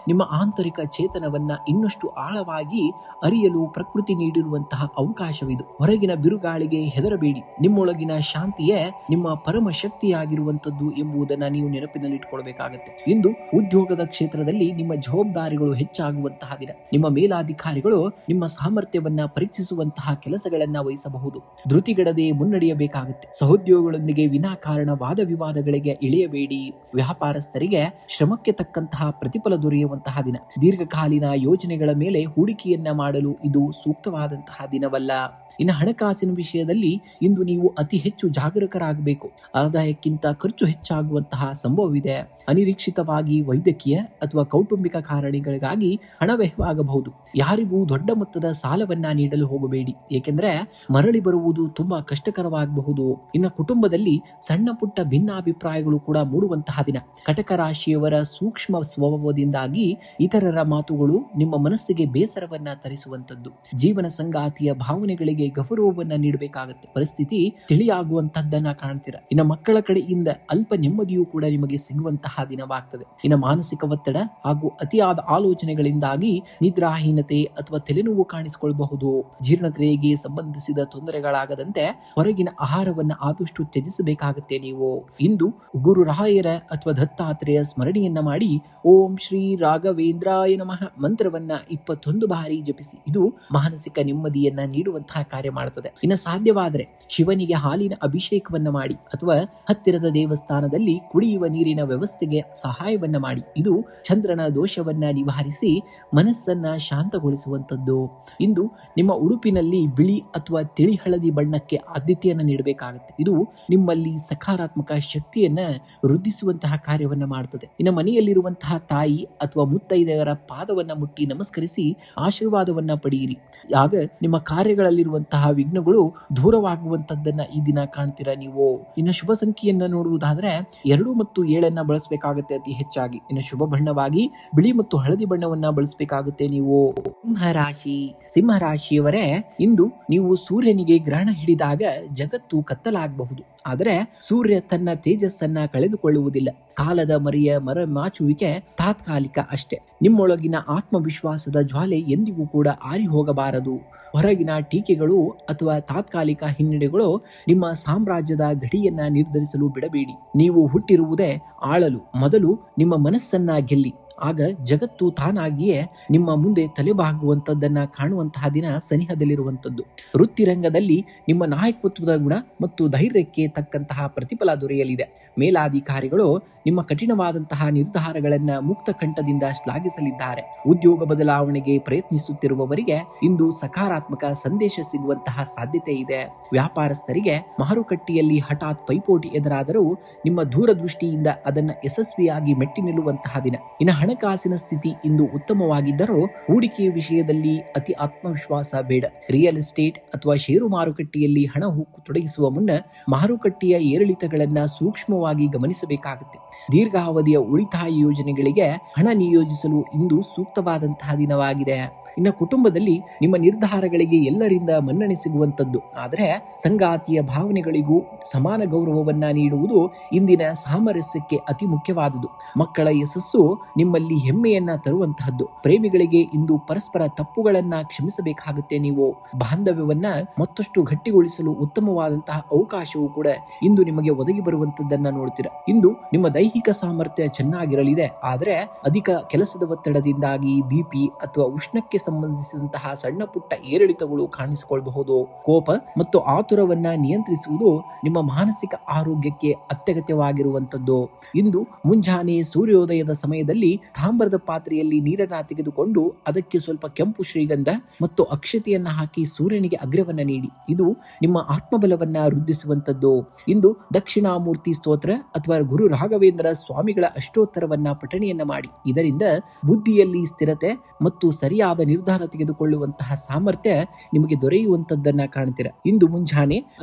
ನಿಮ್ಮ ಆಂತರಿಕ ಚೇತನವನ್ನ ಇನ್ನಷ್ಟು ಆಳವಾಗಿ ಅರಿಯಲು ಪ್ರಕೃತಿ ನೀಡಿರುವಂತಹ ಅವಕಾಶವಿದು. ಹೊರಗಿನ ಬಿರುಗಾಳಿಗೆ ಹೆದರಬೇಡಿ. ನಿಮ್ಮೊಳಗಿನ ಶಾಂತಿಯೇ ನಿಮ್ಮ ಪರಮ ಶಕ್ತಿಯಾಗಿರುವಂತದ್ದು ಎಂಬುದನ್ನ ನೀವು ನೆನಪಿನಲ್ಲಿಟ್ಕೊಳ್ಬೇಕಾಗತ್ತೆ. ಇಂದು ಉದ್ಯೋಗದ ಕ್ಷೇತ್ರದಲ್ಲಿ ನಿಮ್ಮ ಜವಾಬ್ದಾರಿಗಳು ಹೆಚ್ಚಾಗುವಂತಹ ದಿನ. ನಿಮ್ಮ ಮೇಲಾಧಿಕಾರಿಗಳು ನಿಮ್ಮ ಸಾಮರ್ಥ್ಯವನ್ನ ಪರೀಕ್ಷಿಸುವಂತಹ ಕೆಲಸಗಳನ್ನ ವಹಿಸಬಹುದು. ಧೃತಿಗೆಡದೆ ಮುನ್ನಡೆಯಬೇಕಾಗುತ್ತೆ. ಸಹೋದ್ಯೋಗಿಗಳೊಂದಿಗೆ ವಿನಾಕಾರಣ ವಾದ ವಿವಾದಗಳಿಗೆ ಇಳಿಯಬೇಡಿ. ವ್ಯಾಪಾರಸ್ಥರಿಗೆ ಶ್ರಮಕ್ಕೆ ತಕ್ಕಂತಹ ಪ್ರತಿಫಲ ಪ್ರತಿಫಲ ದೊರೆಯುವಂತಹ ದಿನ. ದೀರ್ಘಕಾಲೀನ ಯೋಜನೆಗಳ ಮೇಲೆ ಹೂಡಿಕೆಯನ್ನ ಮಾಡಲು ಇದು ಸೂಕ್ತವಾದಂತಹ ದಿನವಲ್ಲ. ಇನ್ನು ಹಣಕಾಸಿನ ವಿಷಯದಲ್ಲಿ ಇಂದು ನೀವು ಅತಿ ಹೆಚ್ಚು ಜಾಗರೂಕರಾಗಬೇಕು. ಆದಾಯಕ್ಕಿಂತ ಖರ್ಚು ಹೆಚ್ಚಾಗುವಂತಹ ಸಂಭವವಿದೆ. ಅನಿರೀಕ್ಷಿತವಾಗಿ ವೈದ್ಯಕೀಯ ಅಥವಾ ಕೌಟುಂಬಿಕ ಕಾರಣಗಳಿಗಾಗಿ ಹಣ ವ್ಯಯವಾಗಬಹುದು. ಯಾರಿಗೂ ದೊಡ್ಡ ಮೊತ್ತದ ಸಾಲವನ್ನ ನೀಡಲು ಹೋಗಬೇಡಿ, ಏಕೆಂದರೆ ಮರಳಿ ಬರುವುದು ತುಂಬಾ ಕಷ್ಟಕರವಾಗಬಹುದು. ಇನ್ನು ಕುಟುಂಬದಲ್ಲಿ ಸಣ್ಣ ಪುಟ್ಟ ಭಿನ್ನಾಭಿಪ್ರಾಯಗಳು ಕೂಡ ಮೂಡುವಂತಹ ದಿನ. ಕಟಕ ರಾಶಿಯವರ ಸೂಕ್ಷ್ಮ ಸ್ವಭಾವದಿಂದಾಗಿ ಇತರರ ಮಾತುಗಳು ನಿಮ್ಮ ಮನಸ್ಸಿಗೆ ಬೇಸರವನ್ನ ತರಿಸುವಂತದ್ದು. ಜೀವನ ಸಂಗಾತಿಯ ಭಾವನೆಗಳಿಗೆ ಗೌರವವನ್ನ ನೀಡಬೇಕಾಗುತ್ತೆ. ಪರಿಸ್ಥಿತಿ ತಿಳಿಯಾಗುವಂತದ್ದನ್ನ ಕಾಣ್ತೀರಾ. ಇನ್ನು ಮಕ್ಕಳ ಕಡೆಯಿಂದ ಅಲ್ಪ ನೆಮ್ಮದಿಯೂ ಕೂಡ ನಿಮಗೆ ಸಿಗುವಂತಹ ದಿನವಾಗ್ತದೆ. ಇನ್ನು ಮಾನಸಿಕ ಒತ್ತಡ ಹಾಗೂ ಅತಿಯಾದ ಆಲೋಚನೆಗಳಿಂದಾಗಿ ನಿದ್ರಾಹೀನತೆ ಅಥವಾ ತಲೆನೋವು ಕಾಣಿಸಿಕೊಳ್ಳಬಹುದು. ಜೀರ್ಣಕ್ರಿಯೆಗೆ ಸಂಬಂಧಿಸಿದ ತೊಂದರೆಗಳಾಗದಂತೆ ಹೊರಗಿನ ಆಹಾರವನ್ನ ಆದಷ್ಟು ತ್ಯಜಿಸಬೇಕಾಗುತ್ತೆ ನೀವು. ಇಂದು ಗುರು ರಾಯರ ಅಥವಾ ದತ್ತಾತ್ರೇಯ ಸ್ಮರಣೆಯನ್ನ ಮಾಡಿ ಓಂ ಶ್ರೀ ರಾಘವೇಂದ್ರಾಯ ನಮಃ ಮಂತ್ರವನ್ನ 21 ಬಾರಿ ಜಪಿಸಿ. ಇದು ಮಾನಸಿಕ ನೆಮ್ಮದಿಯನ್ನ ನೀಡುವಂತಹ ಕಾರ್ಯ ಮಾಡುತ್ತದೆ. ಇನ್ನು ಸಾಧ್ಯವಾದರೆ ಶಿವನಿಗೆ ಹಾಲಿನ ಅಭಿಷೇಕವನ್ನ ಮಾಡಿ ಅಥವಾ ಹತ್ತಿರದ ದೇವಸ್ಥಾನದಲ್ಲಿ ಕುಡಿಯುವ ನೀರಿನ ವ್ಯವಸ್ಥೆಗೆ ಸಹಾಯವನ್ನ ಮಾಡಿ. ಇದು ಚಂದ್ರನ ದೋಷವನ್ನ ನಿವಾರಿಸಿ ಮನಸ್ಸನ್ನ ಶಾಂತಗೊಳಿಸುವಂತದ್ದು. ಇಂದು ನಿಮ್ಮ ಉಡುಪಿನಲ್ಲಿ ಬಿಳಿ ಅಥವಾ ತಿಳಿ ಹಳದಿ ಬಣ್ಣಕ್ಕೆ ಆದ್ಯತೆಯನ್ನ ನೀಡಬೇಕಾಗುತ್ತೆ. ಇದು ನಿಮ್ಮಲ್ಲಿ ಸಕಾರಾತ್ಮಕ ಶಕ್ತಿಯನ್ನ ವೃದ್ಧಿಸುವಂತಹ ಕಾರ್ಯವನ್ನ ಮಾಡುತ್ತದೆ. ಇನ್ನು ಮನೆಯಲ್ಲಿರುವಂತಹ ತಾಯಿ ಅಥವಾ ಮುತ್ತೈದೆಯರ ಪಾದವನ್ನ ಮುಟ್ಟಿ ನಮಸ್ಕರಿಸಿ ಆಶೀರ್ವಾದವನ್ನ ಪಡೆಯಿರಿ. ಆಗ ನಿಮ್ಮ ಕಾರ್ಯಗಳಲ್ಲಿರುವಂತಹ ವಿಘ್ನಗಳು ದೂರವಾಗುವಂತದ್ದನ್ನ ಈ ದಿನ ಕಾಣ್ತೀರಾ ನೀವು. ಇನ್ನು ಶುಭ ಸಂಖ್ಯೆಯನ್ನ ನೋಡುವುದಾದ್ರೆ 2 ಮತ್ತು 7 ಬಳಸಬೇಕಾಗುತ್ತೆ ಅತಿ ಹೆಚ್ಚಾಗಿ. ಇನ್ನು ಶುಭ ಬಣ್ಣವಾಗಿ ಬಿಳಿ ಮತ್ತು ಹಳದಿ ಬಣ್ಣವನ್ನ ಬಳಸಬೇಕಾಗುತ್ತೆ ನೀವು. ಸಿಂಹರಾಶಿಯವರೇ, ಇಂದು ನೀವು ಸೂರ್ಯನಿಗೆ ಗ್ರಹಣ ಹಿಡಿದಾಗ ಜಗತ್ತು ಕತ್ತಲಾಗಬಹುದು. ಆದರೆ ಸೂರ್ಯ ತನ್ನ ತೇಜಸ್ಸನ್ನ ಕಳೆದುಕೊಳ್ಳುವುದಿಲ್ಲ. ಕಾಲದ ಮರೆಮಾಚುವಿಕೆ ತಾತ್ಕಾಲಿಕ ಅಷ್ಟೇ. ನಿಮ್ಮೊಳಗಿನ ಆತ್ಮವಿಶ್ವಾಸದ ಜ್ವಾಲೆ ಎಂದಿಗೂ ಕೂಡ ಆರಿ ಹೋಗಬಾರದು. ಹೊರಗಿನ ಟೀಕೆಗಳು ಅಥವಾ ತಾತ್ಕಾಲಿಕ ಹಿನ್ನಡೆಗಳು ನಿಮ್ಮ ಸಾಮ್ರಾಜ್ಯದ ಗಡಿಯನ್ನ ನಿರ್ಧರಿಸಲು ಬಿಡಬೇಡಿ. ನೀವು ಹುಟ್ಟಿರುವುದೇ ಆಳಲು. ಮೊದಲು ನಿಮ್ಮ ಮನಸ್ಸನ್ನ ಗೆಲ್ಲಿ. ಆಗ ಜಗತ್ತು ತಾನಾಗಿಯೇ ನಿಮ್ಮ ಮುಂದೆ ತಲೆಬಾಗುವಂತದ್ದನ್ನ ಕಾಣುವಂತಹ ದಿನ ಸನಿಹದಲ್ಲಿರುವಂತದ್ದು. ವೃತ್ತಿರಂಗದಲ್ಲಿ ನಿಮ್ಮ ನಾಯಕತ್ವದ ಗುಣ ಮತ್ತು ಧೈರ್ಯಕ್ಕೆ ತಕ್ಕಂತಹ ಪ್ರತಿಫಲ ದೊರೆಯಲಿದೆ. ಮೇಲಾಧಿಕಾರಿಗಳು ನಿಮ್ಮ ಕಠಿಣವಾದಂತಹ ನಿರ್ಧಾರಗಳನ್ನ ಮುಕ್ತ ಕಂಠದಿಂದ ಶ್ಲಾಘಿಸಲಿದ್ದಾರೆ. ಉದ್ಯೋಗ ಬದಲಾವಣೆಗೆ ಪ್ರಯತ್ನಿಸುತ್ತಿರುವವರಿಗೆ ಇಂದು ಸಕಾರಾತ್ಮಕ ಸಂದೇಶ ಸಿಗುವಂತಹ ಸಾಧ್ಯತೆ ಇದೆ. ವ್ಯಾಪಾರಸ್ಥರಿಗೆ ಮಾರುಕಟ್ಟೆಯಲ್ಲಿ ಹಠಾತ್ ಪೈಪೋಟಿ ಎದುರಾದರೂ ನಿಮ್ಮ ದೂರದೃಷ್ಟಿಯಿಂದ ಅದನ್ನ ಯಶಸ್ವಿಯಾಗಿ ಮೆಟ್ಟಿ ನಿಲ್ಲುವಂತಹ ದಿನ. ಇನ್ನು ಹಣಕಾಸಿನ ಸ್ಥಿತಿ ಇಂದು ಉತ್ತಮವಾಗಿದ್ದರೂ ಹೂಡಿಕೆಯ ವಿಷಯದಲ್ಲಿ ಅತಿ ಆತ್ಮವಿಶ್ವಾಸ ಬೇಡ. ರಿಯಲ್ ಎಸ್ಟೇಟ್ ಅಥವಾ ಷೇರು ಮಾರುಕಟ್ಟೆಯಲ್ಲಿ ಹಣ ತೊಡಗಿಸುವ ಮುನ್ನ ಮಾರುಕಟ್ಟೆಯ ಏರಿಳಿತಗಳನ್ನ ಸೂಕ್ಷ್ಮವಾಗಿ ಗಮನಿಸಬೇಕಾಗುತ್ತೆ. ದೀರ್ಘಾವಧಿಯ ಉಳಿತಾಯ ಯೋಜನೆಗಳಿಗೆ ಹಣ ನಿಯೋಜಿಸಲು ಇಂದು ಸೂಕ್ತವಾದಂತಹ ದಿನವಾಗಿದೆ. ಇನ್ನು ಕುಟುಂಬದಲ್ಲಿ ನಿಮ್ಮ ನಿರ್ಧಾರಗಳಿಗೆ ಎಲ್ಲರಿಂದ ಮನ್ನಣೆ ಸಿಗುವಂತದ್ದು. ಆದರೆ ಸಂಗಾತಿಯ ಭಾವನೆಗಳಿಗೂ ಸಮಾನ ಗೌರವವನ್ನ ನೀಡುವುದು ಇಂದಿನ ಸಾಮರಸ್ಯಕ್ಕೆ ಅತಿ ಮುಖ್ಯವಾದುದು. ಮಕ್ಕಳ ಯಶಸ್ಸು ನಿಮ್ಮಲ್ಲಿ ಹೆಮ್ಮೆಯನ್ನ ತರುವಂತಹದ್ದು. ಪ್ರೇಮಿಗಳಿಗೆ ಇಂದು ಪರಸ್ಪರ ತಪ್ಪುಗಳನ್ನ ಕ್ಷಮಿಸಬೇಕಾಗುತ್ತೆ ನೀವು. ಬಾಂಧವ್ಯವನ್ನ ಮತ್ತಷ್ಟು ಗಟ್ಟಿಗೊಳಿಸಲು ಉತ್ತಮವಾದಂತಹ ಅವಕಾಶವೂ ಕೂಡ ಇಂದು ನಿಮಗೆ ಒದಗಿ ಬರುವಂತದ್ದನ್ನ ನೋಡ್ತೀರಾ. ಇಂದು ನಿಮ್ಮ ದೈಹಿಕ ಸಾಮರ್ಥ್ಯ ಚೆನ್ನಾಗಿರಲಿದೆ. ಆದರೆ ಅಧಿಕ ಕೆಲಸದ ಒತ್ತಡದಿಂದಾಗಿ ಬಿಪಿ ಅಥವಾ ಉಷ್ಣಕ್ಕೆ ಸಂಬಂಧಿಸಿದಂತಹ ಸಣ್ಣ ಪುಟ್ಟ ಏರಿಳಿತಗಳು ಕಾಣಿಸಿಕೊಳ್ಳಬಹುದು. ಕೋಪ ಮತ್ತು ಆತುರವನ್ನ ನಿಯಂತ್ರಿಸುವುದು ನಿಮ್ಮ ಮಾನಸಿಕ ಆರೋಗ್ಯಕ್ಕೆ ಅತ್ಯಗತ್ಯವಾಗಿರುವಂತದ್ದು. ಇಂದು ಮುಂಜಾನೆ ಸೂರ್ಯೋದಯದ ಸಮಯದಲ್ಲಿ ತಾಮ್ರದ ಪಾತ್ರೆಯಲ್ಲಿ ನೀರನ್ನ ತೆಗೆದುಕೊಂಡು ಅದಕ್ಕೆ ಸ್ವಲ್ಪ ಕೆಂಪು ಶ್ರೀಗಂಧ ಮತ್ತು ಅಕ್ಷತೆಯನ್ನ ಹಾಕಿ ಸೂರ್ಯನಿಗೆ ಅಗ್ರವನ್ನ ನೀಡಿ. ಇದು ನಿಮ್ಮ ಆತ್ಮಬಲವನ್ನ ವೃದ್ಧಿಸುವಂತದ್ದು. ಇಂದು ದಕ್ಷಿಣಾಮೂರ್ತಿ ಸ್ತೋತ್ರ ಅಥವಾ ಗುರು ರಾಘವೇಂದ್ರ ಸ್ವಾಮಿಗಳ ಅಷ್ಟೋತ್ತರವನ್ನ ಪಠಣೆಯನ್ನ ಮಾಡಿ. ಇದರಿಂದ ಬುದ್ಧಿಯಲ್ಲಿ ಸ್ಥಿರತೆ ಮತ್ತು ಸರಿಯಾದ ನಿರ್ಧಾರ ತೆಗೆದುಕೊಳ್ಳುವಂತಹ ಸಾಮರ್ಥ್ಯ ನಿಮಗೆ ದೊರೆಯುವಂತದ್ದನ್ನ ಕಾಣ್ತೀರಾ. ಇಂದು ಮುಂಜಾನೆ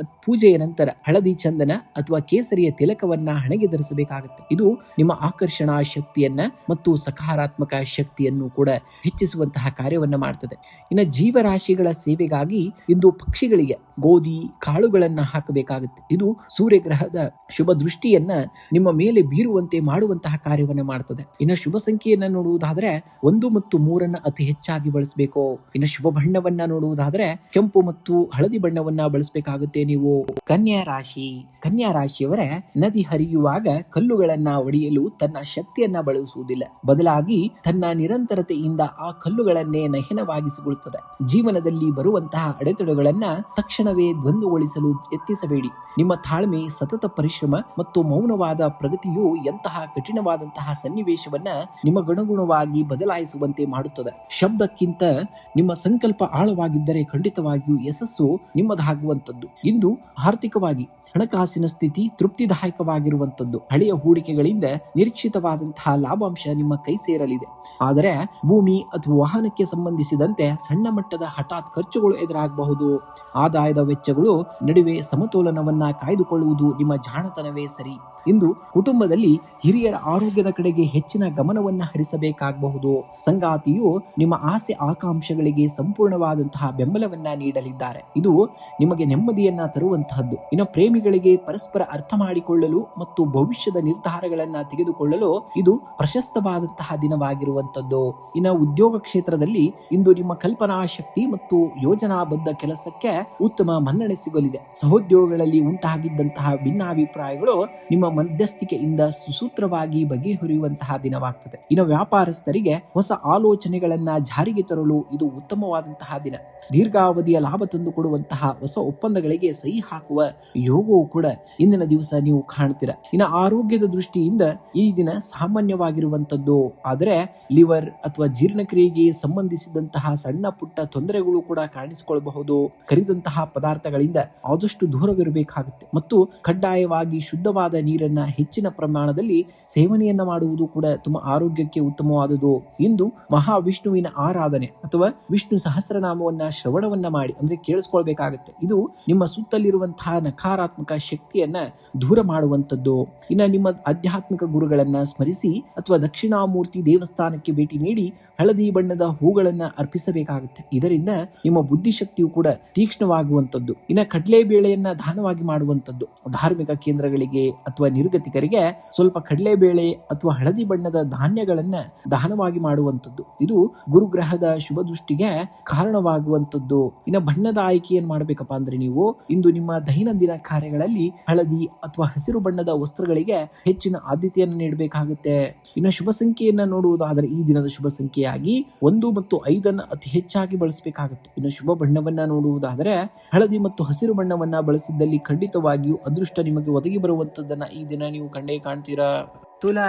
ಪೂಜೆಯ ನಂತರ ಹಳದಿ ಚಂದನ ಅಥವಾ ಕೇಸರಿಯ ತಿಲಕವನ್ನ ಹಣೆಗೆ ಧರಿಸಬೇಕಾಗುತ್ತೆ. ಇದು ನಿಮ್ಮ ಆಕರ್ಷಣಾ ಶಕ್ತಿಯನ್ನ ಮತ್ತು ಸಕಾರಾತ್ಮಕ ಶಕ್ತಿಯನ್ನು ಕೂಡ ಹೆಚ್ಚಿಸುವಂತಹ ಕಾರ್ಯವನ್ನ ಮಾಡ್ತದೆ. ಇನ್ನು ಜೀವರಾಶಿಗಳ ಸೇವೆಗಾಗಿ ಇಂದು ಪಕ್ಷಿಗಳಿಗೆ ಗೋಧಿ ಕಾಳುಗಳನ್ನ ಹಾಕಬೇಕಾಗುತ್ತೆ. ಇದು ಸೂರ್ಯಗ್ರಹದ ಶುಭ ದೃಷ್ಟಿಯನ್ನ ನಿಮ್ಮ ಮೇಲೆ ಬೀರುವಂತೆ ಮಾಡುವಂತಹ ಕಾರ್ಯವನ್ನ ಮಾಡ್ತದೆ. ಇನ್ನು ಶುಭ ಸಂಖ್ಯೆಯನ್ನ ನೋಡುವುದಾದ್ರೆ 1 ಮತ್ತು 3 ಅತಿ ಹೆಚ್ಚಾಗಿ ಬಳಸಬೇಕು. ಇನ್ನು ಶುಭ ಬಣ್ಣವನ್ನ ನೋಡುವುದಾದ್ರೆ ಕೆಂಪು ಮತ್ತು ಹಳದಿ ಬಣ್ಣವನ್ನ ಬಳಸಬೇಕಾಗುತ್ತೆ ನೀವು. ಕನ್ಯಾ ರಾಶಿಯವರೇ, ನದಿ ಹರಿಯುವಾಗ ಕಲ್ಲುಗಳನ್ನ ಒಡೆಯಲು ತನ್ನ ಶಕ್ತಿಯನ್ನ ಬಳಸುವುದಿಲ್ಲ. ಬದಲಾಗಿ ತನ್ನ ನಿರಂತರತೆಯಿಂದ ಆ ಕಲ್ಲುಗಳನ್ನೇ ನಯನವಾಗಿಸಿಕೊಳ್ಳುತ್ತದೆ. ಜೀವನದಲ್ಲಿ ಬರುವಂತಹ ಅಡೆತಡೆಗಳನ್ನ ತಕ್ಷಣವೇ ದ್ವಂದ್ವಗೊಳಿಸಲು ಯತ್ನಿಸಬೇಡಿ. ನಿಮ್ಮ ತಾಳ್ಮೆ, ಸತತ ಪರಿಶ್ರಮ ಮತ್ತು ಮೌನವಾದ ಪ್ರಗತಿಯು ಎಂತಹ ಕಠಿಣವಾದಂತಹ ಸನ್ನಿವೇಶವನ್ನ ನಿಮಗನುಗುಣವಾಗಿ ಬದಲಾಯಿಸುವಂತೆ ಮಾಡುತ್ತದೆ. ಶಬ್ದಕ್ಕಿಂತ ನಿಮ್ಮ ಸಂಕಲ್ಪ ಆಳವಾಗಿದ್ದರೆ ಖಂಡಿತವಾಗಿಯೂ ಯಶಸ್ಸು ನಿಮ್ಮದಾಗುವಂತದ್ದು. ಇಂದು ಆರ್ಥಿಕವಾಗಿ ಹಣಕಾಸಿನ ಸ್ಥಿತಿ ತೃಪ್ತಿದಾಯಕವಾಗಿರುವಂತದ್ದು. ಹಳೆಯ ಹೂಡಿಕೆಗಳಿಂದ ನಿರೀಕ್ಷಿತವಾದಂತಹ ಲಾಭಾಂಶ ನಿಮ್ಮ ಕೈ ಸೇರಲಿದೆ. ಆದರೆ ಭೂಮಿ ಅಥವಾ ವಾಹನಕ್ಕೆ ಸಂಬಂಧಿಸಿದಂತೆ ಸಣ್ಣ ಮಟ್ಟದ ಹಠಾತ್ ಖರ್ಚುಗಳು ಎದುರಾಗಬಹುದು. ಆದಾಯದ ವೆಚ್ಚಗಳು ನಡುವೆ ಸಮತೋಲನವನ್ನ ಕಾಯ್ದುಕೊಳ್ಳುವುದು ನಿಮ್ಮ ಜಾಣತನವೇ ಸರಿ. ಇಂದು ಕುಟುಂಬದಲ್ಲಿ ಹಿರಿಯರ ಆರೋಗ್ಯದ ಕಡೆಗೆ ಹೆಚ್ಚಿನ ಗಮನವನ್ನ ಹರಿಸಬೇಕಾಗಬಹುದು. ಸಂಗಾತಿಯು ನಿಮ್ಮ ಆಸೆ ಆಕಾಂಕ್ಷೆಗಳಿಗೆ ಸಂಪೂರ್ಣವಾದಂತಹ ಬೆಂಬಲವನ್ನ ನೀಡಲಿದ್ದಾರೆ. ಇದು ನಿಮಗೆ ನೆಮ್ಮದಿಯನ್ನ ತರುವಂತಹದ್ದು. ಇನ್ನು ಪ್ರೇಮಿಗಳಿಗೆ ಪರಸ್ಪರ ಅರ್ಥ ಮಾಡಿಕೊಳ್ಳಲು ಮತ್ತು ಭವಿಷ್ಯದ ನಿರ್ಧಾರಗಳನ್ನ ತೆಗೆದುಕೊಳ್ಳಲು ಇದು ಪ್ರಶಸ್ತವಾದಂತಹ ದಿನವಾಗಿರುವಂತದ್ದು. ಇನ್ನು ಉದ್ಯೋಗ ಕ್ಷೇತ್ರದಲ್ಲಿ ಇಂದು ನಿಮ್ಮ ಕಲ್ಪನಾ ಶಕ್ತಿ ಮತ್ತು ಯೋಜನಾಬದ್ಧ ಕೆಲಸಕ್ಕೆ ಉತ್ತಮ ಮನ್ನಣೆ ಸಿಗಲಿದೆ. ಸಹೋದ್ಯೋಗಗಳಲ್ಲಿ ಉಂಟಾಗಿದ್ದಂತಹ ಭಿನ್ನಾಭಿಪ್ರಾಯಗಳು ನಿಮ್ಮ ಮಧ್ಯಸ್ಥಿಕೆಯಿಂದ ಸುಸೂತ್ರವಾಗಿ ಬಗೆಹರಿಯುವಂತಹ ದಿನವಾಗ್ತದೆ. ಇನ್ನು ವ್ಯಾಪಾರಸ್ಥರಿಗೆ ಹೊಸ ಆಲೋಚನೆಗಳನ್ನ ಜಾರಿಗೆ ತರಲು ಇದು ಉತ್ತಮವಾದಂತಹ ದಿನ. ದೀರ್ಘಾವಧಿಯ ಲಾಭ ತಂದುಕೊಡುವಂತಹ ಹೊಸ ಒಪ್ಪಂದಗಳಿಗೆ ಸಹಿ ಹಾಕುವ ಯೋಗವು ಕೂಡ ಇಂದಿನ ದಿವಸ ನೀವು ಕಾಣ್ತೀರ. ಇನ್ನು ಆರೋಗ್ಯದ ದೃಷ್ಟಿಯಿಂದ ಈ ದಿನ ಸಾಮಾನ್ಯವಾಗಿರುವಂತದ್ದು. ಆದರೆ ಲಿವರ್ ಅಥವಾ ಜೀರ್ಣಕ್ರಿಯೆಗೆ ಸಂಬಂಧಿಸಿದಂತಹ ಸಣ್ಣ ಪುಟ್ಟ ತೊಂದರೆಗಳು ಕೂಡ ಕಾಣಿಸಿಕೊಳ್ಳಬಹುದು. ಕರಿದಂತಹ ಪದಾರ್ಥಗಳಿಂದ ಆದಷ್ಟು ದೂರವಿರಬೇಕಾಗುತ್ತೆ ಮತ್ತು ಕಡ್ಡಾಯವಾಗಿ ಶುದ್ಧವಾದ ನೀರನ್ನ ಹೆಚ್ಚಿನ ಪ್ರಮಾಣದಲ್ಲಿ ಸೇವನೆಯನ್ನ ಮಾಡುವುದು ಕೂಡ ತುಂಬ ಆರೋಗ್ಯಕ್ಕೆ ಉತ್ತಮವಾದುದು. ಇಂದು ಮಹಾವಿಷ್ಣುವಿನ ಆರಾಧನೆ ಅಥವಾ ವಿಷ್ಣು ಸಹಸ್ರನಾಮವನ್ನ ಶ್ರವಣವನ್ನ ಮಾಡಿ, ಅಂದ್ರೆ ಕೇಳಿಸ್ಕೊಳ್ಬೇಕಾಗತ್ತೆ. ಇದು ನಿಮ್ಮ ಸುತ್ತಲಿರುವಂತಹ ನಕಾರಾತ್ಮಕ ಶಕ್ತಿಯನ್ನ ದೂರ ಮಾಡುವಂತದ್ದು. ಇನ್ನ ನಿಮ್ಮ ಆಧ್ಯಾತ್ಮಿಕ ಗುರುಗಳನ್ನ ಸ್ಮರಿಸಿ ಅಥವಾ ದಕ್ಷಿಣಾಮೂರ್ತಿ ದೇವಸ್ಥಾನಕ್ಕೆ ಭೇಟಿ ನೀಡಿ ಹಳದಿ ಬಣ್ಣದ ಹೂಗಳನ್ನ ಅರ್ಪಿಸಬೇಕಾಗುತ್ತೆ. ಇದರಿಂದ ನಿಮ್ಮ ಬುದ್ಧಿಶಕ್ತಿಯು ಕೂಡ ತೀಕ್ಷ್ಣವಾಗುವಂತದ್ದು. ಇನ್ನ ಕಡಲೆಬೇಳೆಯನ್ನ ದಾನವಾಗಿ ಮಾಡುವಂತದ್ದು. ಧಾರ್ಮಿಕ ಕೇಂದ್ರಗಳಿಗೆ ಅಥವಾ ನಿರ್ಗತಿಕರಿಗೆ ಸ್ವಲ್ಪ ಕಡಲೆಬೇಳೆ ಅಥವಾ ಹಳದಿ ಬಣ್ಣದ ಧಾನ್ಯಗಳನ್ನ ದಾನವಾಗಿ ಮಾಡುವಂತದ್ದು. ಇದು ಗುರುಗ್ರಹದ ಶುಭ ದೃಷ್ಟಿಗೆ ಕಾರಣವಾಗುವಂತದ್ದು. ಇನ್ನು ಬಣ್ಣದ ಆಯ್ಕೆಯನ್ನು ಮಾಡಬೇಕಪ್ಪ ಅಂದ್ರೆ ನೀವು ಇಂದು ನಿಮ್ಮ ದೈನಂದಿನ ಕಾರ್ಯಗಳಲ್ಲಿ ಹಳದಿ ಅಥವಾ ಹಸಿರು ಬಣ್ಣದ ವಸ್ತ್ರಗಳಿಗೆ ಹೆಚ್ಚಿನ ಆದ್ಯತೆಯನ್ನು ನೀಡಬೇಕಾಗುತ್ತೆ. ಇನ್ನು ಶುಭ ಸಂಖ್ಯೆಯನ್ನ ನೋಡುವುದಾದರೆ ಈ ದಿನದ ಶುಭ ಸಂಖ್ಯೆಯಾಗಿ 1 ಮತ್ತು 5 ಅತಿ ಹೆಚ್ಚಾಗಿ ಬಳಸಬೇಕಾಗುತ್ತೆ. ಇನ್ನು ಶುಭ ಬಣ್ಣವನ್ನ ನೋಡುವುದಾದರೆ ಹಳದಿ ಮತ್ತು ಹಸಿರು ಬಣ್ಣವನ್ನ ಬಳಸಿದ್ದಲ್ಲಿ ಖಂಡಿತವಾಗಿಯೂ ಅದೃಷ್ಟ ನಿಮಗೆ ಒದಗಿ ಬರುವಂತದ್ದನ್ನ ಈ ದಿನ ನೀವು ಕಂಡೇ ಕಾಣ್ತೀರಾ. ತುಲಾ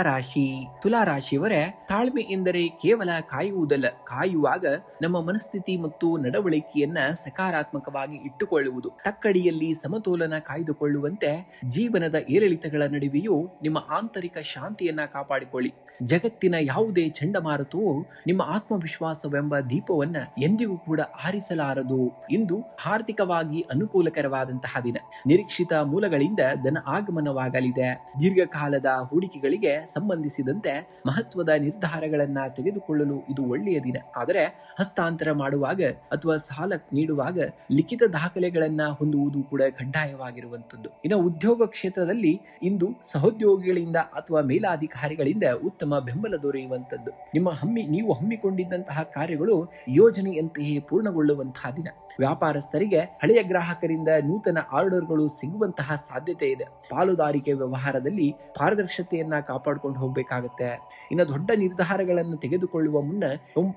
ರಾಶಿಯವರೇ, ತಾಳ್ಮೆ ಎಂದರೆ ಕೇವಲ ಕಾಯುವುದಲ್ಲ, ಕಾಯುವಾಗ ನಮ್ಮ ಮನಸ್ಥಿತಿ ಮತ್ತು ನಡವಳಿಕೆಯನ್ನ ಸಕಾರಾತ್ಮಕವಾಗಿ ಇಟ್ಟುಕೊಳ್ಳುವುದು. ತಕ್ಕಡಿಯಲ್ಲಿ ಸಮತೋಲನ ಕಾಯ್ದುಕೊಳ್ಳುವಂತೆ ಜೀವನದ ಏರಿಳಿತಗಳ ನಡುವೆಯೂ ನಿಮ್ಮ ಆಂತರಿಕ ಶಾಂತಿಯನ್ನ ಕಾಪಾಡಿಕೊಳ್ಳಿ. ಜಗತ್ತಿನ ಯಾವುದೇ ಚಂಡಮಾರುತವು ನಿಮ್ಮ ಆತ್ಮವಿಶ್ವಾಸವೆಂಬ ದೀಪವನ್ನ ಎಂದಿಗೂ ಕೂಡ ಆರಿಸಲಾರದು. ಇಂದು ಆರ್ಥಿಕವಾಗಿ ಅನುಕೂಲಕರವಾದಂತಹ ದಿನ. ನಿರೀಕ್ಷಿತ ಮೂಲಗಳಿಂದ ಧನ ಆಗಮನವಾಗಲಿದೆ. ದೀರ್ಘಕಾಲದ ಹೂಡಿಕೆಗಳಿಗೆ ಸಂಬಂಧಿಸಿದಂತೆ ಮಹತ್ವದ ನಿರ್ಧಾರಗಳನ್ನ ತೆಗೆದುಕೊಳ್ಳಲು ಇದು ಒಳ್ಳೆಯ ದಿನ. ಆದರೆ ಹಸ್ತಾಂತರ ಮಾಡುವಾಗ ಅಥವಾ ಸಾಲ ನೀಡುವಾಗ ಲಿಖಿತ ದಾಖಲೆಗಳನ್ನ ಹೊಂದುವುದು ಕೂಡ ಕಡ್ಡಾಯವಾಗಿರುವಂತದ್ದು. ಇನ್ನು ಉದ್ಯೋಗ ಕ್ಷೇತ್ರದಲ್ಲಿ ಇಂದು ಸಹೋದ್ಯೋಗಿಗಳಿಂದ ಅಥವಾ ಮೇಲಾಧಿಕಾರಿಗಳಿಂದ ಉತ್ತಮ ಬೆಂಬಲ ದೊರೆಯುವಂತದ್ದು. ನೀವು ಹಮ್ಮಿಕೊಂಡಿದ್ದಂತಹ ಕಾರ್ಯಗಳು ಯೋಜನೆಯಂತೆಯೇ ಪೂರ್ಣಗೊಳ್ಳುವಂತಹ ದಿನ. ವ್ಯಾಪಾರಸ್ಥರಿಗೆ ಹಳೆಯ ಗ್ರಾಹಕರಿಂದ ನೂತನ ಆರ್ಡರ್ಗಳು ಸಿಗುವಂತಹ ಸಾಧ್ಯತೆ ಇದೆ. ಪಾಲುದಾರಿಕೆ ವ್ಯವಹಾರದಲ್ಲಿ ಪಾರದರ್ಶತೆಯನ್ನ ಕಾಪಾಡಿಕೊಂಡು ಹೋಗ್ಬೇಕಾಗತ್ತೆ. ಇನ್ನು ದೊಡ್ಡ ನಿರ್ಧಾರಗಳನ್ನು ತೆಗೆದುಕೊಳ್ಳುವ ಮುನ್ನ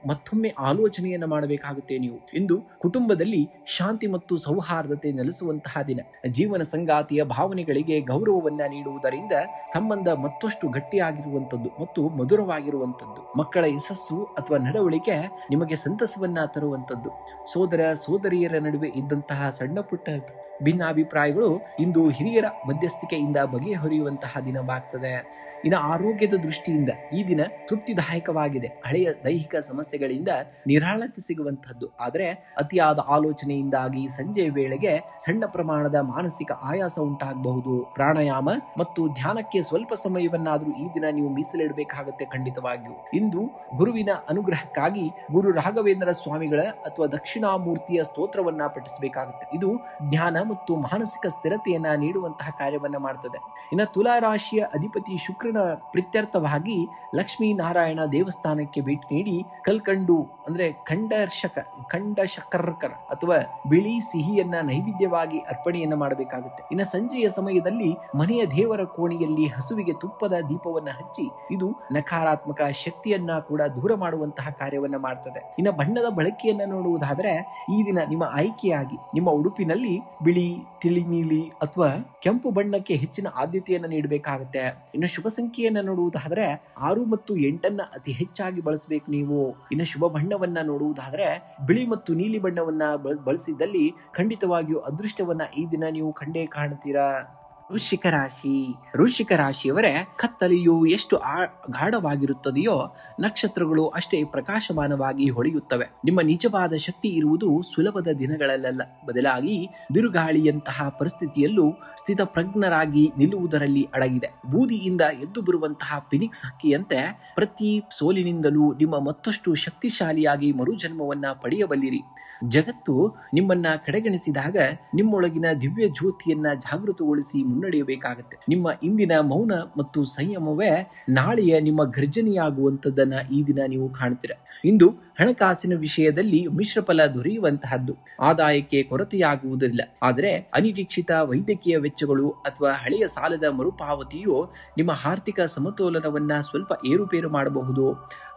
ಮತ್ತೊಮ್ಮೆ ಆಲೋಚನೆಯನ್ನ ಮಾಡಬೇಕಾಗುತ್ತೆ. ನೀವು ಇಂದು ಕುಟುಂಬದಲ್ಲಿ ಶಾಂತಿ ಮತ್ತು ಸೌಹಾರ್ದತೆ ನೆಲೆಸುವಂತಹ ದಿನ. ಜೀವನ ಸಂಗಾತಿಯ ಭಾವನೆಗಳಿಗೆ ಗೌರವವನ್ನ ನೀಡುವುದರಿಂದ ಸಂಬಂಧ ಮತ್ತಷ್ಟು ಗಟ್ಟಿಯಾಗಿರುವಂತದ್ದು ಮತ್ತು ಮಧುರವಾಗಿರುವಂತದ್ದು. ಮಕ್ಕಳ ಯಶಸ್ಸು ಅಥವಾ ನಡವಳಿಕೆ ನಿಮಗೆ ಸಂತಸವನ್ನ ತರುವಂತದ್ದು. ಸೋದರ ಸೋದರಿಯರ ನಡುವೆ ಇದ್ದಂತಹ ಸಣ್ಣ ಪುಟ್ಟ ಭಿನ್ನಾಭಿಪ್ರಾಯಗಳು ಇಂದು ಹಿರಿಯರ ಮಧ್ಯಸ್ಥಿಕೆಯಿಂದ ಬಗೆಹರಿಯುವಂತಹ ದಿನವಾಗ್ತದೆ. ಇನ್ನು ಆರೋಗ್ಯದ ದೃಷ್ಟಿಯಿಂದ ಈ ದಿನ ತೃಪ್ತಿದಾಯಕವಾಗಿದೆ. ಹಳೆಯ ದೈಹಿಕ ಸಮಸ್ಯೆಗಳಿಂದ ನಿರಾಳತೆ ಸಿಗುವಂತಹದ್ದು. ಆದರೆ ಅತಿಯಾದ ಆಲೋಚನೆಯಿಂದಾಗಿ ಸಂಜೆಯ ವೇಳೆಗೆ ಸಣ್ಣ ಪ್ರಮಾಣದ ಮಾನಸಿಕ ಆಯಾಸ ಉಂಟಾಗಬಹುದು. ಪ್ರಾಣಾಯಾಮ ಮತ್ತು ಧ್ಯಾನಕ್ಕೆ ಸ್ವಲ್ಪ ಸಮಯವನ್ನಾದರೂ ಈ ದಿನ ನೀವು ಮೀಸಲಿಡಬೇಕಾಗುತ್ತೆ ಖಂಡಿತವಾಗಿಯೂ. ಇಂದು ಗುರುವಿನ ಅನುಗ್ರಹಕ್ಕಾಗಿ ಗುರು ರಾಘವೇಂದ್ರ ಸ್ವಾಮಿಗಳ ಅಥವಾ ದಕ್ಷಿಣಾಮೂರ್ತಿಯ ಸ್ತೋತ್ರವನ್ನ ಪಠಿಸಬೇಕಾಗುತ್ತೆ. ಇದು ಜ್ಞಾನ ಮತ್ತು ಮಾನಸಿಕ ಸ್ಥಿರತೆಯನ್ನ ನೀಡುವಂತಹ ಕಾರ್ಯವನ್ನ ಮಾಡ್ತದೆ. ಇನ್ನು ತುಲಾ ರಾಶಿಯ ಅಧಿಪತಿ ಶುಕ್ರನ ಪ್ರೀತ್ಯರ್ಥವಾಗಿ ಲಕ್ಷ್ಮೀ ನಾರಾಯಣ ದೇವಸ್ಥಾನಕ್ಕೆ ಭೇಟಿ ನೀಡಿ ಕಲ್ಕಂಡು ಅಂದ್ರೆ ಖಂಡಶಕರ್ಕರ ಅಥವಾ ಬಿಳಿ ಸಿಹಿಯನ್ನ ನೈವೇದ್ಯವಾಗಿ ಅರ್ಪಣೆಯನ್ನ ಮಾಡಬೇಕಾಗುತ್ತೆ. ಇನ್ನು ಸಂಜೆಯ ಸಮಯದಲ್ಲಿ ಮನೆಯ ದೇವರ ಕೋಣೆಯಲ್ಲಿ ಹಸುವಿಗೆ ತುಪ್ಪದ ದೀಪವನ್ನ ಹಚ್ಚಿ ಇದು ನಕಾರಾತ್ಮಕ ಶಕ್ತಿಯನ್ನ ಕೂಡ ದೂರ ಮಾಡುವಂತಹ ಕಾರ್ಯವನ್ನ ಮಾಡ್ತದೆ. ಇನ್ನು ಬಣ್ಣದ ಬಳಕೆಯನ್ನ ನೋಡುವುದಾದ್ರೆ ಈ ದಿನ ನಿಮ್ಮ ಆಯ್ಕೆಯಾಗಿ ನಿಮ್ಮ ಉಡುಪಿನಲ್ಲಿ ಬಿಳಿ, ತಿಳಿ ನೀಲಿ ಅಥವಾ ಕೆಂಪು ಬಣ್ಣಕ್ಕೆ ಹೆಚ್ಚಿನ ಆದ್ಯತೆಯನ್ನ ನೀಡಬೇಕಾಗುತ್ತೆ. ಇನ್ನು ಶುಭ ಸಂಖ್ಯೆಯನ್ನ ನೋಡುವುದಾದ್ರೆ 6 ಮತ್ತು 8 ಅತಿ ಹೆಚ್ಚಾಗಿ ಬಳಸಬೇಕು ನೀವು. ಇನ್ನು ಶುಭ ಬಣ್ಣವನ್ನ ನೋಡುವುದಾದ್ರೆ ಬಿಳಿ ಮತ್ತು ನೀಲಿ ಬಣ್ಣವನ್ನ ಬಳಸಿದ್ದಲ್ಲಿ ಖಂಡಿತವಾಗಿಯೂ ಅದೃಷ್ಟವನ್ನ ಈ ದಿನ ನೀವು ಕಂಡೇ ಕಾಣ್ತೀರಾ. ವೃಶ್ಚಿಕ ರಾಶಿಯವರೇ, ಕತ್ತಲೆಯು ಎಷ್ಟು ಗಾಢವಾಗಿರುತ್ತದೆಯೋ ನಕ್ಷತ್ರಗಳು ಅಷ್ಟೇ ಪ್ರಕಾಶಮಾನವಾಗಿ ಹೊಳೆಯುತ್ತವೆ. ನಿಮ್ಮ ನಿಜವಾದ ಶಕ್ತಿ ಇರುವುದು ಸುಲಭದ ದಿನಗಳಲ್ಲ, ಬದಲಾಗಿ ಬಿರುಗಾಳಿಯಂತಹ ಪರಿಸ್ಥಿತಿಯಲ್ಲೂ ಸ್ಥಿತಪ್ರಜ್ಞರಾಗಿ ನಿಲ್ಲುವುದರಲ್ಲಿ ಅಡಗಿದೆ. ಬೂದಿಯಿಂದ ಎದ್ದು ಬರುವಂತಹ ಫಿನಿಕ್ಸ್ ಹಕ್ಕಿಯಂತೆ ಪ್ರತಿ ಸೋಲಿನಿಂದಲೂ ನಿಮ್ಮ ಮತ್ತಷ್ಟು ಶಕ್ತಿಶಾಲಿಯಾಗಿ ಮರುಜನ್ಮವನ್ನ ಪಡೆಯಬಲ್ಲಿರಿ. ಜಗತ್ತು ನಿಮ್ಮನ್ನ ಕಡೆಗಣಿಸಿದಾಗ ನಿಮ್ಮೊಳಗಿನ ದಿವ್ಯ ಜ್ಯೋತಿಯನ್ನ ಜಾಗೃತಗೊಳಿಸಿ ಮುನ್ನಡೆಯಬೇಕಾಗುತ್ತೆ. ನಿಮ್ಮ ಇಂದಿನ ಮೌನ ಮತ್ತು ಸಂಯಮವೇ ನಾಳೆಯ ನಿಮ್ಮ ಗರ್ಜನೆಯಾಗುವಂಥದ್ದನ್ನ ಈ ದಿನ ನೀವು ಕಾಣ್ತೀರ. ಇಂದು ಹಣಕಾಸಿನ ವಿಷಯದಲ್ಲಿ ಮಿಶ್ರ ಫಲ ದೊರೆಯುವಂತಹದ್ದು. ಆದಾಯಕ್ಕೆ ಕೊರತೆಯಾಗುವುದಿಲ್ಲ, ಆದರೆ ಅನಿರೀಕ್ಷಿತ ವೈದ್ಯಕೀಯ ವೆಚ್ಚಗಳು ಅಥವಾ ಹಳೆಯ ಸಾಲದ ಮರುಪಾವತಿಯು ನಿಮ್ಮ ಆರ್ಥಿಕ ಸಮತೋಲನವನ್ನ ಸ್ವಲ್ಪ ಏರುಪೇರು ಮಾಡಬಹುದು.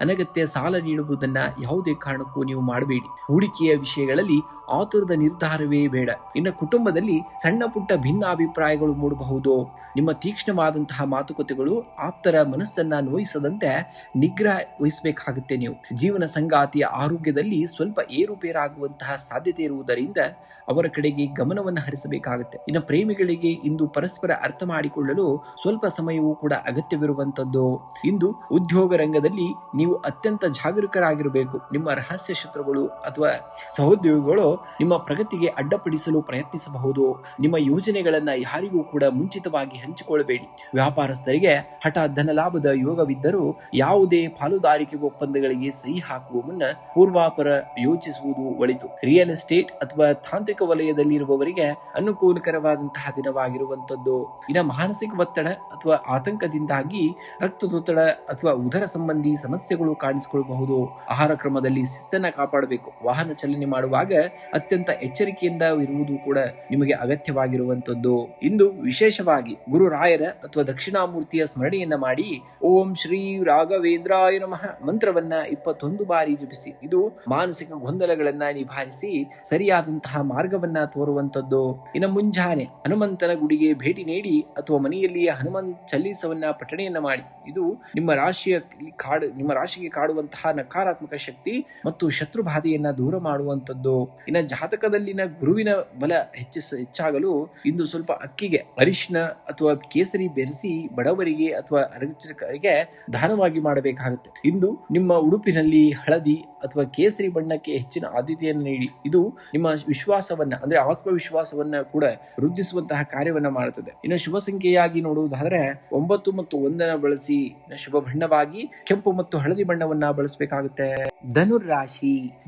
ಅನಗತ್ಯ ಸಾಲ ನೀಡುವುದನ್ನ ಯಾವುದೇ ಕಾರಣಕ್ಕೂ ನೀವು ಮಾಡಬೇಡಿ. ಹೂಡಿಕೆಯ ವಿಷಯಗಳಲ್ಲಿ ಆತುರದ ನಿರ್ಧಾರವೇ ಬೇಡ. ಇನ್ನು ಕುಟುಂಬದಲ್ಲಿ ಸಣ್ಣ ಪುಟ್ಟ ಭಿನ್ನಾಭಿಪ್ರಾಯಗಳು ಮೂಡಬಹುದು. ನಿಮ್ಮ ತೀಕ್ಷ್ಣವಾದಂತಹ ಮಾತುಕತೆಗಳು ಆಪ್ತರ ಮನಸ್ಸನ್ನ ನೋಯಿಸದಂತೆ ನಿಗ್ರಹ ವಹಿಸಬೇಕಾಗುತ್ತೆ. ನೀವು ಜೀವನ ಸಂಗಾತಿಯ ಆರೋಗ್ಯದಲ್ಲಿ ಸ್ವಲ್ಪ ಏರುಪೇರಾಗುವಂತಹ ಸಾಧ್ಯತೆ ಇರುವುದರಿಂದ ಅವರ ಕಡೆಗೆ ಗಮನವನ್ನು ಹರಿಸಬೇಕಾಗುತ್ತೆ. ಇನ್ನು ಪ್ರೇಮಿಗಳಿಗೆ ಇಂದು ಪರಸ್ಪರ ಅರ್ಥ ಮಾಡಿಕೊಳ್ಳಲು ಸ್ವಲ್ಪ ಸಮಯವೂ ಕೂಡ ಅಗತ್ಯವಿರುವಂತದ್ದು. ಇಂದು ಉದ್ಯೋಗ ರಂಗದಲ್ಲಿ ನೀವು ಅತ್ಯಂತ ಜಾಗರೂಕರಾಗಿರಬೇಕು. ನಿಮ್ಮ ರಹಸ್ಯ ಶತ್ರುಗಳು ಅಥವಾ ಸಹೋದ್ಯೋಗಿಗಳು ನಿಮ್ಮ ಪ್ರಗತಿಗೆ ಅಡ್ಡಪಡಿಸಲು ಪ್ರಯತ್ನಿಸಬಹುದು. ನಿಮ್ಮ ಯೋಜನೆಗಳನ್ನ ಯಾರಿಗೂ ಕೂಡ ಮುಂಚಿತವಾಗಿ ಹಂಚಿಕೊಳ್ಳಬೇಡಿ. ವ್ಯಾಪಾರಸ್ಥರಿಗೆ ಹಠಾತ್ ಧನ ಲಾಭದ ಯೋಗವಿದ್ದರೂ ಯಾವುದೇ ಪಾಲುದಾರಿಕೆ ಒಪ್ಪಂದಗಳಿಗೆ ಸಹಿ ಹಾಕುವ ಮುನ್ನ ಪೂರ್ವಾಪರ ಯೋಚಿಸುವುದು ಒಳಿತು. ರಿಯಲ್ ಎಸ್ಟೇಟ್ ಅಥವಾ ತಾಂತ್ರಿಕ ವಲಯದಲ್ಲಿರುವವರಿಗೆ ಅನುಕೂಲಕರವಾದಂತಹ ದಿನವಾಗಿರುವಂತದ್ದು. ಇನ್ನು ಮಾನಸಿಕ ಒತ್ತಡ ಅಥವಾ ಆತಂಕದಿಂದಾಗಿ ರಕ್ತದೊತ್ತಡ ಅಥವಾ ಉದರ ಸಂಬಂಧಿ ಸಮಸ್ಯೆಗಳು ಕಾಣಿಸಿಕೊಳ್ಳಬಹುದು. ಆಹಾರ ಕ್ರಮದಲ್ಲಿ ಶಿಸ್ತನ್ನ ಕಾಪಾಡಬೇಕು. ವಾಹನ ಚಲನೆ ಮಾಡುವಾಗ ಅತ್ಯಂತ ಎಚ್ಚರಿಕೆಯಿಂದ ಇರುವುದು ಕೂಡ ನಿಮಗೆ ಅಗತ್ಯವಾಗಿರುವಂತದ್ದು. ಇಂದು ವಿಶೇಷವಾಗಿ ಗುರು ರಾಯರ ಅಥವಾ ದಕ್ಷಿಣಾಮೂರ್ತಿಯ ಸ್ಮರಣೆಯನ್ನ ಮಾಡಿ ಓಂ ಶ್ರೀ ರಾಘವೇಂದ್ರಾಯ ನಮಃ ಮಂತ್ರವನ್ನ 21 ಬಾರಿ ಜಪಿಸಿ. ಇದು ಮಾನಸಿಕ ಗೊಂದಲಗಳನ್ನ ನಿಭಾಯಿಸಿ ಸರಿಯಾದಂತಹ ಮಾರ್ಗವನ್ನ ತೋರುವಂತದ್ದು. ಇನ್ನು ಮುಂಜಾನೆ ಹನುಮಂತನ ಗುಡಿಗೆ ಭೇಟಿ ನೀಡಿ ಅಥವಾ ಮನೆಯಲ್ಲಿಯೇ ಹನುಮನ್ ಚಾಲೀಸವನ್ನ ಪಠಣೆಯನ್ನ ಮಾಡಿ. ಇದು ನಿಮ್ಮ ರಾಶಿಗೆ ಕಾಡುವಂತಹ ನಕಾರಾತ್ಮಕ ಶಕ್ತಿ ಮತ್ತು ಶತ್ರು ಬಾಧೆಯನ್ನ ದೂರ ಮಾಡುವಂತದ್ದು. ಇನ್ನು ಜಾತಕದಲ್ಲಿನ ಗುರುವಿನ ಬಲ ಹೆಚ್ಚಾಗಲು ಇಂದು ಸ್ವಲ್ಪ ಅಕ್ಕಿಗೆ ಅರಿಶಿನ ಅಥವಾ ಕೇಸರಿ ಬೆರೆಸಿ ಬಡವರಿಗೆ ಅಥವಾ ಅರ್ಚಕರಿಗೆ ದಾನವಾಗಿ ಮಾಡಬೇಕಾಗುತ್ತೆ. ಇಂದು ನಿಮ್ಮ ಉಡುಪಿನಲ್ಲಿ ಹಳದಿ ಅಥವಾ ಕೇಸರಿ ಬಣ್ಣಕ್ಕೆ ಹೆಚ್ಚಿನ ಆದ್ಯತೆಯನ್ನು ನೀಡಿ. ಇದು ನಿಮ್ಮ ವಿಶ್ವಾಸವನ್ನ ಅಂದ್ರೆ ಆತ್ಮವಿಶ್ವಾಸವನ್ನ ಕೂಡ ವೃದ್ಧಿಸುವಂತಹ ಕಾರ್ಯವನ್ನ ಮಾಡುತ್ತದೆ. ಇನ್ನು ಶುಭ ಸಂಖ್ಯೆಯಾಗಿ ನೋಡುವುದಾದ್ರೆ 9 ಮತ್ತು 1 ಬಳಸಿ. ಶುಭ ಬಣ್ಣವಾಗಿ ಕೆಂಪು ಮತ್ತು ಹಳದಿ ಬಣ್ಣವನ್ನ ಬಳಸಬೇಕಾಗುತ್ತೆ.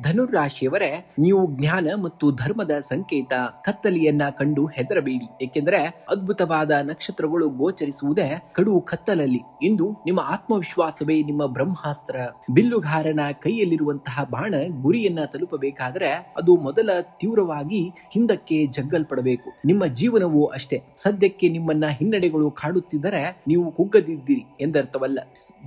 ಧನುರಾಶಿಯವರೇ, ನೀವು ಜ್ಞಾನ ಮತ್ತು ಧರ್ಮದ ಸಂಕೇತ. ಕತ್ತಲೆಯನ್ನ ಕಂಡು ಹೆದರಬೇಡಿ, ಏಕೆಂದರೆ ಅದ್ಭುತವಾದ ನಕ್ಷತ್ರಗಳು ಗೋಚರಿಸುವುದೇ ಕಡು ಕತ್ತಲಲ್ಲಿ. ಇಂದು ನಿಮ್ಮ ಆತ್ಮವಿಶ್ವಾಸವೇ ನಿಮ್ಮ ಬ್ರಹ್ಮಾಸ್ತ್ರ. ಬಿಲ್ಲುಗಾರನ ಕೈಯಲ್ಲಿರುವಂತಹ ಬಾಣ ಗುರಿಯನ್ನ ತಲುಪಬೇಕಾದರೆ ಅದು ಮೊದಲ ತೀವ್ರವಾಗಿ ಹಿಂದಕ್ಕೆ ಜಗ್ಗಲ್ಪಡಬೇಕು. ನಿಮ್ಮ ಜೀವನವೂ ಅಷ್ಟೇ. ಸದ್ಯಕ್ಕೆ ನಿಮ್ಮನ್ನ ಹಿನ್ನಡೆಗಳು ಕಾಡುತ್ತಿದ್ದರೆ ನೀವು ಕುಗ್ಗದಿದ್ದೀರಿ ಎಂದರ್ಥವಲ್ಲ.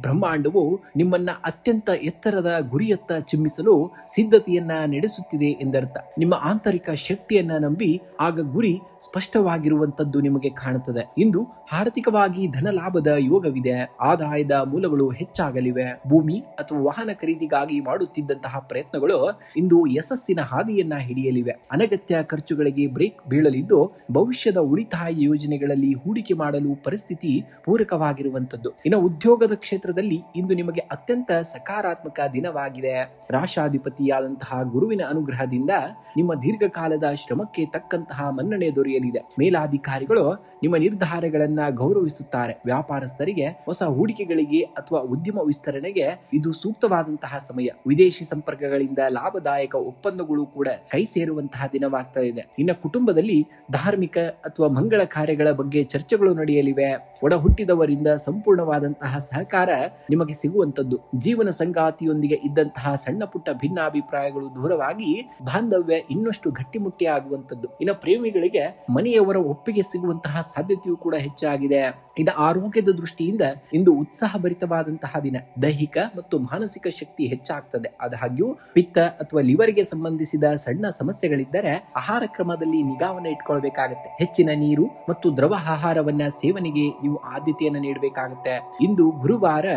ಬ್ರಹ್ಮಾಂಡವು ನಿಮ್ಮನ್ನ ಅತ್ಯಂತ ಎತ್ತರದ ಗುರಿಯತ್ತ ಚಿಮ್ಮಿಸಲು ಸಿದ್ಧತೆಯನ್ನ ನಡೆಸುತ್ತಿದೆ ಎಂದರ್ಥ. ನಿಮ್ಮ ಆಂತರಿಕ ಶಕ್ತಿಯನ್ನ ನಂಬಿ ಆಗ ಗುರಿ ಸ್ಪಷ್ಟವಾಗಿರುವಂತದ್ದು ನಿಮಗೆ ಕಾಣುತ್ತದೆ. ಇಂದು ಆರ್ಥಿಕವಾಗಿ ಧನ ಲಾಭದ ಯೋಗವಿದೆ. ಆದಾಯದ ಮೂಲಗಳು ಹೆಚ್ಚಾಗಲಿವೆ. ಭೂಮಿ ಅಥವಾ ವಾಹನ ಖರೀದಿಗಾಗಿ ಮಾಡುತ್ತಿದ್ದಂತಹ ಪ್ರಯತ್ನಗಳು ಇಂದು ಯಶಸ್ಸಿನ ಹಾದಿಯನ್ನ ಹಿಡಿಯಲಿವೆ. ಅನಗತ್ಯ ಖರ್ಚುಗಳಿಗೆ ಬ್ರೇಕ್ ಬೀಳಲಿದ್ದು ಭವಿಷ್ಯದ ಉಳಿತಾಯ ಯೋಜನೆಗಳಲ್ಲಿ ಹೂಡಿಕೆ ಮಾಡಲು ಪರಿಸ್ಥಿತಿ ಪೂರಕವಾಗಿರುವಂತದ್ದು. ಇನ್ನು ಉದ್ಯೋಗದ ಕ್ಷೇತ್ರದಲ್ಲಿ ಇಂದು ನಿಮಗೆ ಅತ್ಯಂತ ಸಕಾರಾತ್ಮಕ ದಿನವಾಗಿದೆ. ಇದೆ. ರಾಶಾಧಿಪತಿಯಾದಂತಹ ಗುರುವಿನ ಅನುಗ್ರಹದಿಂದ ನಿಮ್ಮ ದೀರ್ಘಕಾಲದ ಶ್ರಮಕ್ಕೆ ತಕ್ಕಂತಹ ಮನ್ನಣೆ ದೊರೆಯಲಿದೆ. ಮೇಲಾಧಿಕಾರಿಗಳು ನಿಮ್ಮ ನಿರ್ಧಾರಗಳನ್ನ ಗೌರವಿಸುತ್ತಾರೆ. ವ್ಯಾಪಾರಸ್ಥರಿಗೆ ಹೊಸ ಹೂಡಿಕೆಗಳಿಗೆ ಅಥವಾ ಉದ್ಯಮ ವಿಸ್ತರಣೆಗೆ ಇದು ಸೂಕ್ತವಾದಂತಹ ಸಮಯ. ವಿದೇಶಿ ಸಂಪರ್ಕಗಳಿಂದ ಲಾಭದಾಯಕ ಒಪ್ಪಂದಗಳು ಕೂಡ ಕೈ ಸೇರುವಂತಹ ದಿನವಾಗ್ತಾ ಇದೆ. ಇನ್ನು ಕುಟುಂಬದಲ್ಲಿ ಧಾರ್ಮಿಕ ಅಥವಾ ಮಂಗಳ ಕಾರ್ಯಗಳ ಬಗ್ಗೆ ಚರ್ಚೆಗಳು ನಡೆಯಲಿವೆ. ಒಡ ಹುಟ್ಟಿದವರಿಂದ ಸಂಪೂರ್ಣವಾದಂತಹ ಸಹಕಾರ ನಿಮಗೆ ಸಿಗುವಂತದ್ದು. ಜೀವನ ಸಂಗಾತಿಯೊಂದಿಗೆ ಇದ್ದಂತಹ ಸಣ್ಣ ಪುಟ್ಟ ಭಿನ್ನಾಭಿಪ್ರಾಯಗಳು ದೂರವಾಗಿ ಬಾಂಧವ್ಯ ಇನ್ನಷ್ಟು ಗಟ್ಟಿಮುಟ್ಟಿ ಆಗುವಂತದ್ದು. ಇನ್ನು ಪ್ರೇಮಿಗಳಿಗೆ ಮನೆಯವರ ಒಪ್ಪಿಗೆ ಸಿಗುವಂತಹ ಸಾಧ್ಯತೆಯೂ ಕೂಡ ಹೆಚ್ಚಾಗಿದೆ. ಇನ್ನು ಆರೋಗ್ಯದ ದೃಷ್ಟಿಯಿಂದ ಇಂದು ಉತ್ಸಾಹಭರಿತವಾದಂತಹ ದಿನ. ದೈಹಿಕ ಮತ್ತು ಮಾನಸಿಕ ಶಕ್ತಿ ಹೆಚ್ಚಾಗ್ತದೆ. ಆದಾಗ್ಯೂ ಪಿತ್ತ ಅಥವಾ ಲಿವರ್ಗೆ ಸಂಬಂಧಿಸಿದ ಸಣ್ಣ ಸಮಸ್ಯೆಗಳಿದ್ದರೆ ಆಹಾರ ಕ್ರಮದಲ್ಲಿ ನಿಗಾವನ್ನ ಇಟ್ಕೊಳ್ಬೇಕಾಗತ್ತೆ. ಹೆಚ್ಚಿನ ನೀರು ಮತ್ತು ದ್ರವ ಆಹಾರವನ್ನ ಸೇವನೆಗೆ ನೀವು ಆದ್ಯತೆಯನ್ನು ನೀಡಬೇಕಾಗುತ್ತೆ. ಇಂದು ಗುರುವಾರ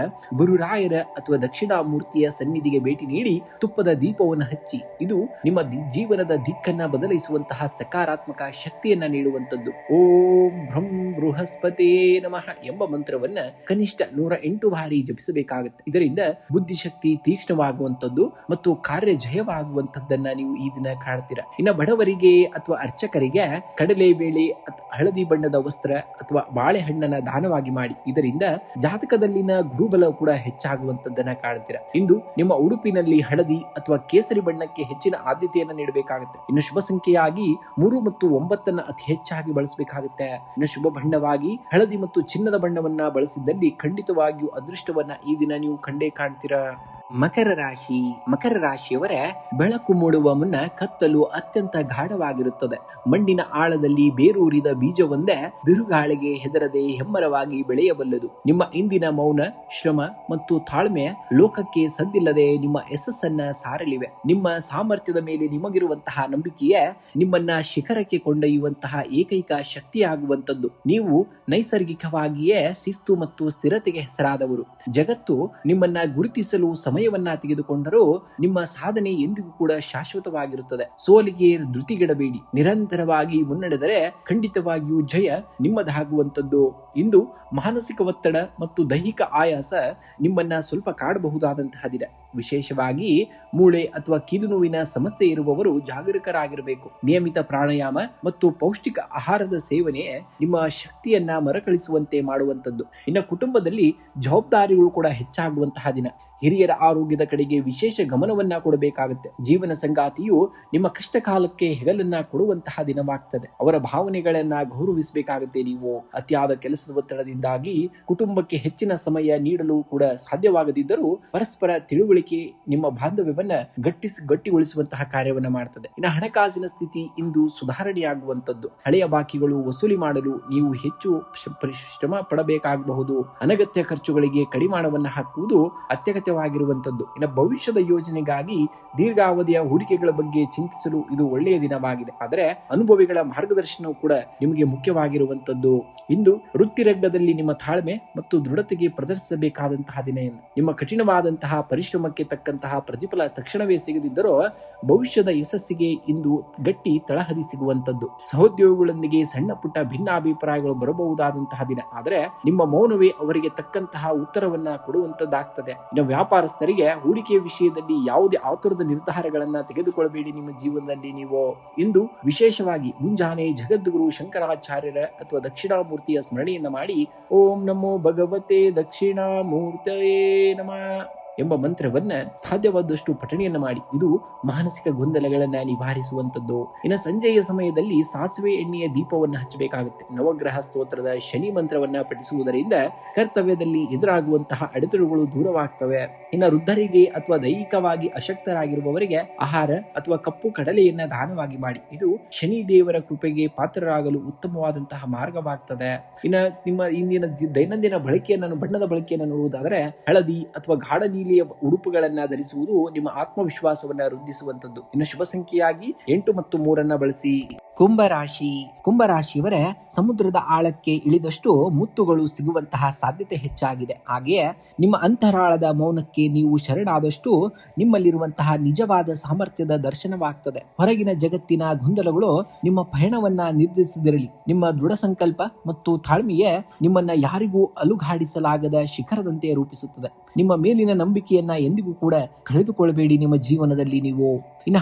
ಗುರುರಾಯರ ಅಥವಾ ದಕ್ಷಿಣಾಮೂರ್ತಿಯ ಸನ್ನಿಧಿಗೆ ಭೇಟಿ ನೀಡಿ ತುಪ್ಪದ ದೀಪವನ್ನು ಹಚ್ಚಿ. ಇದು ನಿಮ್ಮ ಜೀವನದ ದಿಕ್ಕನ್ನ ಬದಲಿಸುವಂತಹ ಸಕಾರಾತ್ಮಕ ಶಕ್ತಿಯನ್ನ ನೀಡುವಂತದ್ದು. ಓಂ ಭ್ರಂ ಬೃಹಸ್ಪತೇ ನಮಃ ಎಂಬ ಮಂತ್ರವನ್ನ ಕನಿಷ್ಠ 108 ಬಾರಿ ಜಪಿಸಬೇಕಾಗುತ್ತೆ. ಇದರಿಂದ ಬುದ್ಧಿಶಕ್ತಿ ತೀಕ್ಷ್ಣವಾಗುವಂತದ್ದು ಮತ್ತು ಕಾರ್ಯ ಜಯವಾಗುವಂತದ್ದನ್ನ ನೀವು ಈ ದಿನ ಕಾಣ್ತೀರಾ. ಇನ್ನು ಬಡವರಿಗೆ ಅಥವಾ ಅರ್ಚಕರಿಗೆ ಕಡಲೆ ಬೇಳೆ ಹಳದಿ ಬಣ್ಣದ ವಸ್ತ್ರ ಅಥವಾ ಬಾಳೆಹಣ್ಣನ್ನ ದಾನವಾಗಿ ಮಾಡಿ. ಇದರಿಂದ ಜಾತಕದಲ್ಲಿನ ಗುರುಬಲ ಕೂಡ ಹೆಚ್ಚಾಗುವಂತದ್ದನ್ನ ಕಾಣ್ತೀರಾ. ಇಂದು ನಿಮ್ಮ ಉಡುಪಿನಲ್ಲಿ ಹಳದಿ ಅಥವಾ ಕೇಸರಿ ಬಣ್ಣಕ್ಕೆ ಹೆಚ್ಚಿನ ಆದ್ಯತೆಯನ್ನು ನೀಡಬೇಕಾಗುತ್ತೆ. ಇನ್ನು ಶುಭ ಸಂಖ್ಯೆಯಾಗಿ 3 ಮತ್ತು 9 ಅತಿ ಹೆಚ್ಚಾಗಿ ಬಳಸಬೇಕಾಗುತ್ತೆ. ಇನ್ನು ಶುಭ ಬಣ್ಣವಾಗಿ ಹಳದಿ ಮತ್ತು ಚಿನ್ನದ ಬಣ್ಣವನ್ನ ಬಳಸಿದ್ದಲ್ಲಿ ಖಂಡಿತವಾಗಿಯೂ ಅದೃಷ್ಟವನ್ನ ಈ ದಿನ ನೀವು ಕಂಡೇ ಕಾಣ್ತೀರಾ. ಮಕರ ರಾಶಿ. ಮಕರ ರಾಶಿಯವರ ಬೆಳಕು ಮೂಡುವ ಮುನ್ನ ಕತ್ತಲು ಅತ್ಯಂತ ಗಾಢವಾಗಿರುತ್ತದೆ. ಮಣ್ಣಿನ ಆಳದಲ್ಲಿ ಬೇರೂರಿದ ಬೀಜವೊಂದೇ ಬಿರುಗಾಳಿಗೆ ಹೆದರದೆ ಹೆಮ್ಮರವಾಗಿ ಬೆಳೆಯಬಲ್ಲದು. ನಿಮ್ಮ ಇಂದಿನ ಮೌನ, ಶ್ರಮ ಮತ್ತು ತಾಳ್ಮೆ ಲೋಕಕ್ಕೆ ಸದ್ದಿಲ್ಲದೆ ನಿಮ್ಮ ಯಶಸ್ಸನ್ನ ಸಾರಲಿವೆ. ನಿಮ್ಮ ಸಾಮರ್ಥ್ಯದ ಮೇಲೆ ನಿಮಗಿರುವಂತಹ ನಂಬಿಕೆಯೇ ನಿಮ್ಮನ್ನ ಶಿಖರಕ್ಕೆ ಕೊಂಡೊಯ್ಯುವಂತಹ ಏಕೈಕ ಶಕ್ತಿಯಾಗುವಂತದ್ದು. ನೀವು ನೈಸರ್ಗಿಕವಾಗಿಯೇ ಶಿಸ್ತು ಮತ್ತು ಸ್ಥಿರತೆಗೆ ಹೆಸರಾದವರು. ಜಗತ್ತು ನಿಮ್ಮನ್ನ ಗುರುತಿಸಲು ಸಮಯವನ್ನ ತೆಗೆದುಕೊಂಡರೂ ನಿಮ್ಮ ಸಾಧನೆ ಎಂದಿಗೂ ಕೂಡ ಶಾಶ್ವತವಾಗಿರುತ್ತದೆ. ಸೋಲಿಗೆ ಧೃತಿಗೆಡಬೇಡಿ. ನಿರಂತರವಾಗಿ ಮುನ್ನಡೆದರೆ ಖಂಡಿತವಾಗಿಯೂ ಜಯ ನಿಮ್ಮದಾಗುವಂತದ್ದು. ಇಂದು ಮಾನಸಿಕ ಒತ್ತಡ ಮತ್ತು ದೈಹಿಕ ಆಯಾಸ ನಿಮ್ಮನ್ನ ಸ್ವಲ್ಪ ಕಾಡಬಹುದಾದಂತಹ ದಿನ. ವಿಶೇಷವಾಗಿ ಮೂಳೆ ಅಥವಾ ಕೀಲು ನೋವಿನ ಸಮಸ್ಯೆ ಇರುವವರು ಜಾಗರೂಕರಾಗಿರಬೇಕು. ನಿಯಮಿತ ಪ್ರಾಣಾಯಾಮ ಮತ್ತು ಪೌಷ್ಟಿಕ ಆಹಾರದ ಸೇವನೆ ನಿಮ್ಮ ಶಕ್ತಿಯನ್ನ ಮರುಕಳಿಸುವಂತೆ ಮಾಡುವಂತದ್ದು. ಇನ್ನು ಕುಟುಂಬದಲ್ಲಿ ಜವಾಬ್ದಾರಿಗಳು ಕೂಡ ಹೆಚ್ಚಾಗುವಂತಹ ದಿನ. ಹಿರಿಯರ ಆರೋಗ್ಯದ ಕಡೆಗೆ ವಿಶೇಷ ಗಮನವನ್ನ ಕೊಡಬೇಕಾಗುತ್ತೆ. ಜೀವನ ಸಂಗಾತಿಯು ನಿಮ್ಮ ಕಷ್ಟ ಕಾಲಕ್ಕೆ ಹೆಗಲನ್ನ ಕೊಡುವಂತಹ ದಿನವಾಗ್ತದೆ. ಅವರ ಭಾವನೆಗಳನ್ನ ಗೌರವಿಸಬೇಕಾಗುತ್ತೆ. ನೀವು ಅತಿಯಾದ ಕೆಲಸದ ಒತ್ತಡದಿಂದಾಗಿ ಕುಟುಂಬಕ್ಕೆ ಹೆಚ್ಚಿನ ಸಮಯ ನೀಡಲು ಕೂಡ ಸಾಧ್ಯವಾಗದಿದ್ದರೂ ಪರಸ್ಪರ ತಿಳುವಳಿಕೆ ನಿಮ್ಮ ಬಾಂಧವ್ಯವನ್ನ ಗಟ್ಟಿಗೊಳಿಸುವಂತಹ ಕಾರ್ಯವನ್ನ ಮಾಡ್ತದೆ. ಇನ್ನು ಹಣಕಾಸಿನ ಸ್ಥಿತಿ ಇಂದು ಸುಧಾರಣೆಯಾಗುವಂತದ್ದು. ಹಳೆಯ ಬಾಕಿಗಳು ವಸೂಲಿ ಮಾಡಲು ನೀವು ಹೆಚ್ಚು ಶ್ರಮ ಪಡಬೇಕಾಗಬಹುದು. ಅನಗತ್ಯ ಖರ್ಚುಗಳಿಗೆ ಕಡಿವಾಣವನ್ನ ಹಾಕುವುದು ಅತ್ಯಗತ್ಯವಾಗಿರುವಂತದ್ದು. ಇನ್ನು ಭವಿಷ್ಯದ ಯೋಜನೆಗಾಗಿ ದೀರ್ಘಾವಧಿಯ ಹೂಡಿಕೆಗಳ ಬಗ್ಗೆ ಚಿಂತಿಸಲು ಇದು ಒಳ್ಳೆಯ ದಿನವಾಗಿದೆ. ಆದರೆ ಅನುಭವಿಗಳ ಮಾರ್ಗದರ್ಶನವು ಕೂಡ ನಿಮಗೆ ಮುಖ್ಯವಾಗಿರುವಂತದ್ದು. ಇಂದು ವೃತ್ತಿರಂಗದಲ್ಲಿ ನಿಮ್ಮ ತಾಳ್ಮೆ ಮತ್ತು ದೃಢತೆಗೆ ಪ್ರದರ್ಶಿಸಬೇಕಾದಂತಹ ದಿನ. ನಿಮ್ಮ ಕಠಿಣವಾದಂತಹ ಪರಿಶ್ರಮಕ್ಕೆ ತಕ್ಕಂತಹ ಪ್ರತಿಫಲ ತಕ್ಷಣವೇ ಸಿಗದಿದ್ದರೂ ಭವಿಷ್ಯದ ಯಶಸ್ಸಿಗೆ ಇಂದು ಗಟ್ಟಿ ತಳಹದಿ ಸಿಗುವಂತದ್ದು. ಸಹೋದ್ಯೋಗಿಗಳೊಂದಿಗೆ ಸಣ್ಣ ಪುಟ್ಟ ಭಿನ್ನಾಭಿಪ್ರಾಯಗಳು ಬರಬಹುದಾದಂತಹ ದಿನ. ಆದರೆ ನಿಮ್ಮ ಮೌನವೇ ಅವರಿಗೆ ತಕ್ಕಂತಹ ಉತ್ತರವನ್ನ ಕೊಡುವಂತದ್ದಾಗ್ತದೆ. ಇನ್ನು ವ್ಯಾಪಾರಸ್ಥರಿಗೆ ಹೂಡಿಕೆಯ ವಿಷಯದಲ್ಲಿ ಯಾವುದೇ ಆತುರದ ನಿರ್ಧಾರಗಳನ್ನ ತೆಗೆದುಕೊಳ್ಳಬೇಡಿ. ನಿಮ್ಮ ಜೀವನದಲ್ಲಿ ನೀವು ಇಂದು ವಿಶೇಷವಾಗಿ ಮುಂಜಾನೆ ಜಗದ್ಗುರು ಶಂಕರಾಚಾರ್ಯರ ಅಥವಾ ದಕ್ಷಿಣಾಮೂರ್ತಿಯ ಸ್ಮರಣೆಯನ್ನ ಮಾಡಿ ಓಂ ನಮೋ ಭಗವತೆ ದಕ್ಷಿಣಾಮೂರ್ತಯೇ ನಮಃ ಎಂಬ ಮಂತ್ರವನ್ನ ಸಾಧ್ಯವಾದಷ್ಟು ಪಠಣೆಯನ್ನ ಮಾಡಿ. ಇದು ಮಾನಸಿಕ ಗೊಂದಲಗಳನ್ನ ನಿವಾರಿಸುವಂತದ್ದು. ಇನ್ನು ಸಂಜೆಯ ಸಮಯದಲ್ಲಿ ಸಾಸಿವೆ ಎಣ್ಣೆಯ ದೀಪವನ್ನು ಹಚ್ಚಬೇಕಾಗುತ್ತೆ. ನವಗ್ರಹ ಸ್ತೋತ್ರದ ಶನಿ ಮಂತ್ರವನ್ನ ಪಠಿಸುವುದರಿಂದ ಕರ್ತವ್ಯದಲ್ಲಿ ಎದುರಾಗುವಂತಹ ಅಡೆತಡೆಗಳು ದೂರವಾಗ್ತವೆ. ಇನ್ನು ವೃದ್ಧರಿಗೆ ಅಥವಾ ದೈಹಿಕವಾಗಿ ಅಶಕ್ತರಾಗಿರುವವರಿಗೆ ಆಹಾರ ಅಥವಾ ಕಪ್ಪು ಕಡಲೆಯನ್ನ ದಾನವಾಗಿ ಮಾಡಿ. ಇದು ಶನಿ ದೇವರ ಕೃಪೆಗೆ ಪಾತ್ರರಾಗಲು ಉತ್ತಮವಾದಂತಹ ಮಾರ್ಗವಾಗ್ತದೆ. ಇನ್ನು ನಿಮ್ಮ ಇಂದಿನ ದೈನಂದಿನ ಬಣ್ಣದ ಬಳಕೆಯನ್ನು ನೋಡುವುದಾದರೆ ಹಳದಿ ಅಥವಾ ಗಾಢ ನೀಲಿಯ ಉಡುಪುಗಳನ್ನ ಧರಿಸುವುದು ನಿಮ್ಮ ಆತ್ಮವಿಶ್ವಾಸವನ್ನ ವೃದ್ಧಿಸುವಂತದ್ದು. ಇನ್ನು ಶುಭ ಸಂಖ್ಯೆಯಾಗಿ 8 ಮತ್ತು 3 ಬಳಸಿ. ಕುಂಭರಾಶಿ. ಕುಂಭರಾಶಿಯವರೇ, ಸಮುದ್ರದ ಆಳಕ್ಕೆ ಇಳಿದಷ್ಟು ಮುತ್ತುಗಳು ಸಿಗುವಂತಹ ಸಾಧ್ಯತೆ ಹೆಚ್ಚಾಗಿದೆ. ಹಾಗೆಯೇ ನಿಮ್ಮ ಅಂತರಾಳದ ಮೌನಕ್ಕೆ ನೀವು ಶರಣಾದಷ್ಟು ನಿಮ್ಮಲ್ಲಿರುವಂತಹ ನಿಜವಾದ ಸಾಮರ್ಥ್ಯದ ದರ್ಶನವಾಗ್ತದೆ. ಹೊರಗಿನ ಜಗತ್ತಿನ ಗೊಂದಲಗಳು ನಿಮ್ಮ ಪಯಣವನ್ನ ನಿರ್ಧರಿಸದಿರಲಿ. ನಿಮ್ಮ ದೃಢ ಸಂಕಲ್ಪ ಮತ್ತು ತಾಳ್ಮೆಯೇ ನಿಮ್ಮನ್ನ ಯಾರಿಗೂ ಅಲುಗಾಡಿಸಲಾಗದ ಶಿಖರದಂತೆ ರೂಪಿಸುತ್ತದೆ. ನಿಮ್ಮ ಮೇಲಿನ ನಂಬಿಕೆಯನ್ನ ಎಂದಿಗೂ ಕೂಡ ಕಳೆದುಕೊಳ್ಳಬೇಡಿ. ನಿಮ್ಮ ಜೀವನದಲ್ಲಿ ನೀವು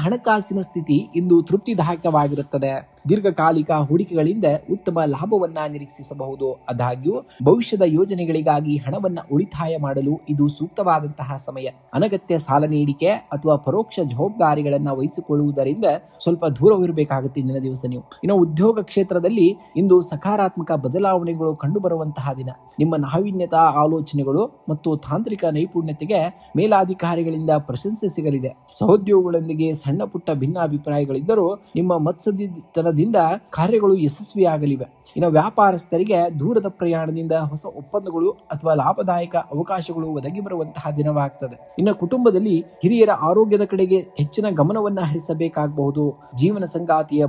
ಹಣಕಾಸಿನ ಸ್ಥಿತಿ ಇಂದು ತೃಪ್ತಿದಾಯಕವಾಗಿರುತ್ತದೆ. ದೀರ್ಘಕಾಲಿಕ ಹೂಡಿಕೆಗಳಿಂದ ಉತ್ತಮ ಲಾಭವನ್ನ ನಿರೀಕ್ಷಿಸಬಹುದು. ಆದಾಗ್ಯೂ ಭವಿಷ್ಯದ ಯೋಜನೆಗಳಿಗಾಗಿ ಹಣವನ್ನ ಉಳಿತಾಯ ಮಾಡಲು ಇದು ಸೂಕ್ತವಾದಂತಹ ಸಮಯ. ಅನಗತ್ಯ ಸಾಲ ನೀಡಿಕೆ ಅಥವಾ ಪರೋಕ್ಷ ಜವಾಬ್ದಾರಿಗಳನ್ನ ವಹಿಸಿಕೊಳ್ಳುವುದರಿಂದ ಸ್ವಲ್ಪ ದೂರವಿರಬೇಕಾಗುತ್ತೆ ಇಂದಿನ ದಿವಸ ನೀವು. ಉದ್ಯೋಗ ಕ್ಷೇತ್ರದಲ್ಲಿ ಇಂದು ಸಕಾರಾತ್ಮಕ ಬದಲಾವಣೆಗಳು ಕಂಡುಬರುವಂತಹ ದಿನ. ನಿಮ್ಮ ನಾವೀನ್ಯತಾ ಆಲೋಚನೆಗಳು ಮತ್ತು ತಾಂತ್ರಿಕ ನೈಪುಣ್ಯತೆಗೆ ಮೇಲಾಧಿಕಾರಿಗಳಿಂದ ಪ್ರಶಂಸೆ ಸಿಗಲಿದೆ. ಸಹೋದ್ಯೋಗಿಗಳೊಂದಿಗೆ ಸಣ್ಣ ಪುಟ್ಟ ಭಿನ್ನಾಭಿಪ್ರಾಯಗಳಿದ್ದರೂ ನಿಮ್ಮ ಮತ್ಸದ್ದಿತನದಿಂದ ಕಾರ್ಯಗಳು ಯಶಸ್ವಿಯಾಗಲಿವೆ. ವ್ಯಾಪಾರಸ್ಥರಿಗೆ ದೂರದ ಪ್ರಯಾಣದಿಂದ ಹೊಸ ಒಪ್ಪಂದಗಳು ಅಥವಾ ಲಾಭದಾಯಕ ಅವಕಾಶಗಳು ಒದಗಿ ಬರುವಂತಹ ದಿನವಾಗ್ತದೆ. ಕುಟುಂಬದಲ್ಲಿ ಹಿರಿಯರ ಆರೋಗ್ಯದ ಕಡೆಗೆ ಹೆಚ್ಚಿನ ಗಮನವನ್ನ ಹರಿಸಬೇಕಾಗಬಹುದು. ಜೀವನ ಸಂಗಾತಿಯ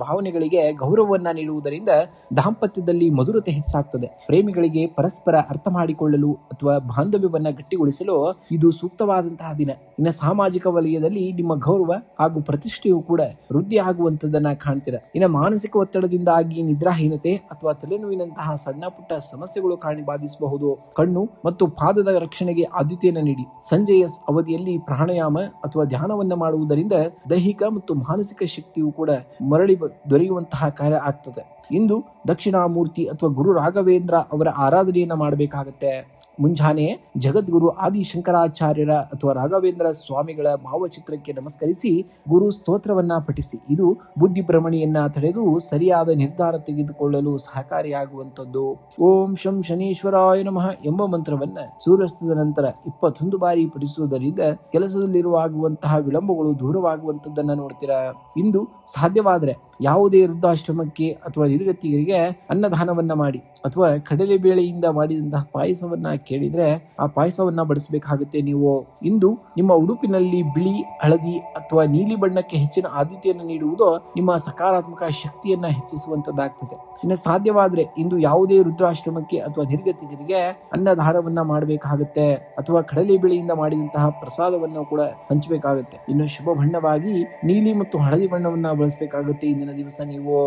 ಭಾವನೆಗಳಿಗೆ ಗೌರವವನ್ನ ನೀಡುವುದರಿಂದ ದಾಂಪತ್ಯದಲ್ಲಿ ಮಧುರತೆ ಹೆಚ್ಚಾಗ್ತದೆ. ಪ್ರೇಮಿಗಳಿಗೆ ಪರಸ್ಪರ ಅರ್ಥ ಮಾಡಿಕೊಳ್ಳಲು ಅಥವಾ ಬಾಂಧವ್ಯವನ್ನ ಗಟ್ಟಿಗೊಳಿಸಲು ಇದು ಸೂಕ್ತವಾದಂತಹ ದಿನ. ಸಾಮಾಜಿಕ ವಲಯದಲ್ಲಿ ನಿಮ್ಮ ಗೌರವ ಹಾಗೂ ಪ್ರತಿಷ್ಠೆಯು ಕೂಡ ವೃದ್ಧಿ ಆಗುವಂತದನ್ನ ಕಾಣ್ತೀರ. ಮಾನಸಿಕ ಒತ್ತಡದಿಂದಾಗಿ ನಿದ್ರಾಹೀನತೆ ಅಥವಾ ತಲೆನೋವಿನಂತಹ ಸಣ್ಣ ಪುಟ್ಟ ಸಮಸ್ಯೆಗಳು ಬಾಧಿಸಬಹುದು. ಕಣ್ಣು ಮತ್ತು ಪಾದದ ರಕ್ಷಣೆಗೆ ಆದ್ಯತೆಯನ್ನು ನೀಡಿ. ಸಂಜೆಯ ಅವಧಿಯಲ್ಲಿ ಪ್ರಾಣಾಯಾಮ ಅಥವಾ ಧ್ಯಾನವನ್ನ ಮಾಡುವುದರಿಂದ ದೈಹಿಕ ಮತ್ತು ಮಾನಸಿಕ ಶಕ್ತಿಯು ಕೂಡ ಮರಳಿ ದೊರೆಯುವಂತಹ ಕಾರ್ಯ ಆಗ್ತದೆ. ಇಂದು ದಕ್ಷಿಣಾಮೂರ್ತಿ ಅಥವಾ ಗುರು ರಾಘವೇಂದ್ರ ಅವರ ಆರಾಧನೆಯನ್ನ ಮಾಡಬೇಕಾಗತ್ತೆ. ಮುಂಜಾನೆ ಜಗದ್ಗುರು ಆದಿ ಶಂಕರಾಚಾರ್ಯರ ಅಥವಾ ರಾಘವೇಂದ್ರ ಸ್ವಾಮಿಗಳ ಭಾವಚಿತ್ರಕ್ಕೆ ನಮಸ್ಕರಿಸಿ ಗುರು ಸ್ತೋತ್ರವನ್ನ ಪಠಿಸಿ. ಇದು ಬುದ್ಧಿ ಭ್ರಮಣೆಯನ್ನ ತಡೆದು ಸರಿಯಾದ ನಿರ್ಧಾರ ತೆಗೆದುಕೊಳ್ಳಲು ಸಹಕಾರಿಯಾಗುವಂತದ್ದು. ಓಂ ಶಂ ಶನೀಶ್ವರಾಯ ನಮಃ ಎಂಬ ಮಂತ್ರವನ್ನ ಸೂರ್ಯಾಸ್ತದ ನಂತರ 21 ಬಾರಿ ಪಠಿಸುವುದರಿಂದ ಕೆಲಸದಲ್ಲಿರುವಾಗುವಂತಹ ವಿಳಂಬಗಳು ದೂರವಾಗುವಂತದ್ದನ್ನ ನೋಡ್ತೀರಾ. ಇಂದು ಸಾಧ್ಯವಾದರೆ ಯಾವುದೇ ವೃದ್ಧಾಶ್ರಮಕ್ಕೆ ಅಥವಾ ನಿರ್ಗತಿಗರಿಗೆ ಅನ್ನದಾನವನ್ನ ಮಾಡಿ ಅಥವಾ ಕಡಲೆಬೇಳೆಯಿಂದ ಮಾಡಿದಂತಹ ಪಾಯಸವನ್ನ ಕೇಳಿದ್ರೆ ಆ ಪಾಯಸವನ್ನ ಬಡಿಸಬೇಕಾಗುತ್ತೆ. ನೀವು ಇಂದು ನಿಮ್ಮ ಉಡುಪಿನಲ್ಲಿ ಬಿಳಿ, ಹಳದಿ ಅಥವಾ ನೀಲಿ ಬಣ್ಣಕ್ಕೆ ಹೆಚ್ಚಿನ ಆದ್ಯತೆಯನ್ನು ನೀಡುವುದು ನಿಮ್ಮ ಸಕಾರಾತ್ಮಕ ಶಕ್ತಿಯನ್ನ ಹೆಚ್ಚಿಸುವಂತದ್ದಾಗ್ತದೆ. ಸಾಧ್ಯವಾದ್ರೆ ಇಂದು ಯಾವುದೇ ವೃದ್ಧಾಶ್ರಮಕ್ಕೆ ಅಥವಾ ನಿರ್ಗತಿಗರಿಗೆ ಅನ್ನದಾನವನ್ನ ಮಾಡಬೇಕಾಗುತ್ತೆ ಅಥವಾ ಕಡಲೆಬೇಳೆಯಿಂದ ಮಾಡಿದಂತಹ ಪ್ರಸಾದವನ್ನು ಕೂಡ ಹಂಚಬೇಕಾಗುತ್ತೆ. ಶುಭ ಬಣ್ಣವಾಗಿ ನೀಲಿ ಮತ್ತು ಹಳದಿ ಬಣ್ಣವನ್ನ ಬಳಸಬೇಕಾಗುತ್ತೆ ಇಂದಿನ ದಿವಸ ನೀವು.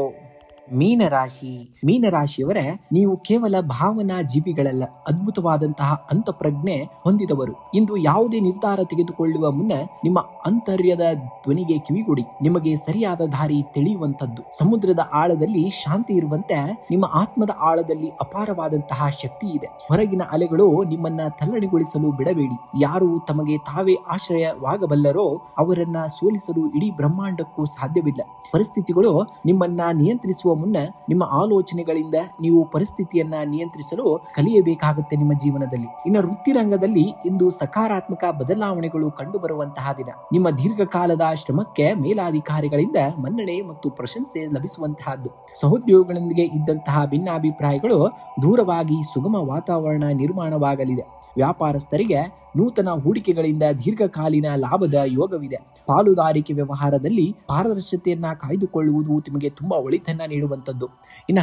ಮೀನರಾಶಿಯವರೇ, ನೀವು ಕೇವಲ ಭಾವನಾ ಜೀವಿಗಳಲ್ಲ, ಅದ್ಭುತವಾದಂತಹ ಅಂತಃಪ್ರಜ್ಞೆ ಹೊಂದಿದವರು. ಇಂದು ಯಾವುದೇ ನಿರ್ಧಾರ ತೆಗೆದುಕೊಳ್ಳುವ ಮುನ್ನ ನಿಮ್ಮ ಅಂತರ್ಯದ ಧ್ವನಿಗೆ ಕಿವಿಗೊಡಿ. ನಿಮಗೆ ಸರಿಯಾದ ದಾರಿ ತಿಳಿಯುವಂತದ್ದು. ಸಮುದ್ರದ ಆಳದಲ್ಲಿ ಶಾಂತಿ ಇರುವಂತೆ ನಿಮ್ಮ ಆತ್ಮದ ಆಳದಲ್ಲಿ ಅಪಾರವಾದಂತಹ ಶಕ್ತಿ ಇದೆ. ಹೊರಗಿನ ಅಲೆಗಳು ನಿಮ್ಮನ್ನ ತಲ್ಲಣಿಗೊಳಿಸಲು ಬಿಡಬೇಡಿ. ಯಾರು ತಮಗೆ ತಾವೇ ಆಶ್ರಯವಾಗಬಲ್ಲರೋ ಅವರನ್ನ ಸೋಲಿಸಲು ಇಡೀ ಬ್ರಹ್ಮಾಂಡಕ್ಕೂ ಸಾಧ್ಯವಿಲ್ಲ. ಪರಿಸ್ಥಿತಿಗಳು ನಿಮ್ಮನ್ನ ನಿಯಂತ್ರಿಸುವ ಮುನ್ನ ನಿಮ್ಮ ಆಲೋಚನೆಗಳಿಂದ ನೀವು ಪರಿಸ್ಥಿತಿಯನ್ನ ನಿಯಂತ್ರಿಸಲು ಕಲಿಯಬೇಕಾಗುತ್ತೆ ನಿಮ್ಮ ಜೀವನದಲ್ಲಿ. ವೃತ್ತಿ ರಂಗದಲ್ಲಿ ಇಂದು ಸಕಾರಾತ್ಮಕ ಬದಲಾವಣೆಗಳು ಕಂಡು ಬರುವಂತಹ ದಿನ. ನಿಮ್ಮ ದೀರ್ಘಕಾಲದ ಶ್ರಮಕ್ಕೆ ಮೇಲಾಧಿಕಾರಿಗಳಿಂದ ಮನ್ನಣೆ ಮತ್ತು ಪ್ರಶಂಸೆ ಲಭಿಸುವಂತಹದ್ದು. ಸಹೋದ್ಯೋಗಿಗಳೊಂದಿಗೆ ಇದ್ದಂತಹ ಭಿನ್ನಾಭಿಪ್ರಾಯಗಳು ದೂರವಾಗಿ ಸುಗಮ ವಾತಾವರಣ ನಿರ್ಮಾಣವಾಗಲಿದೆ. ವ್ಯಾಪಾರಸ್ಥರಿಗೆ ನೂತನ ಹೂಡಿಕೆಗಳಿಂದ ದೀರ್ಘಕಾಲೀನ ಲಾಭದ ಯೋಗವಿದೆ. ಪಾಲುದಾರಿಕೆ ವ್ಯವಹಾರದಲ್ಲಿ ಪಾರದರ್ಶತೆಯನ್ನ ಕಾಯ್ದುಕೊಳ್ಳುವುದು ನಿಮಗೆ ತುಂಬಾ ಒಳಿತನ್ನ ನೀಡುವಂಥದ್ದು.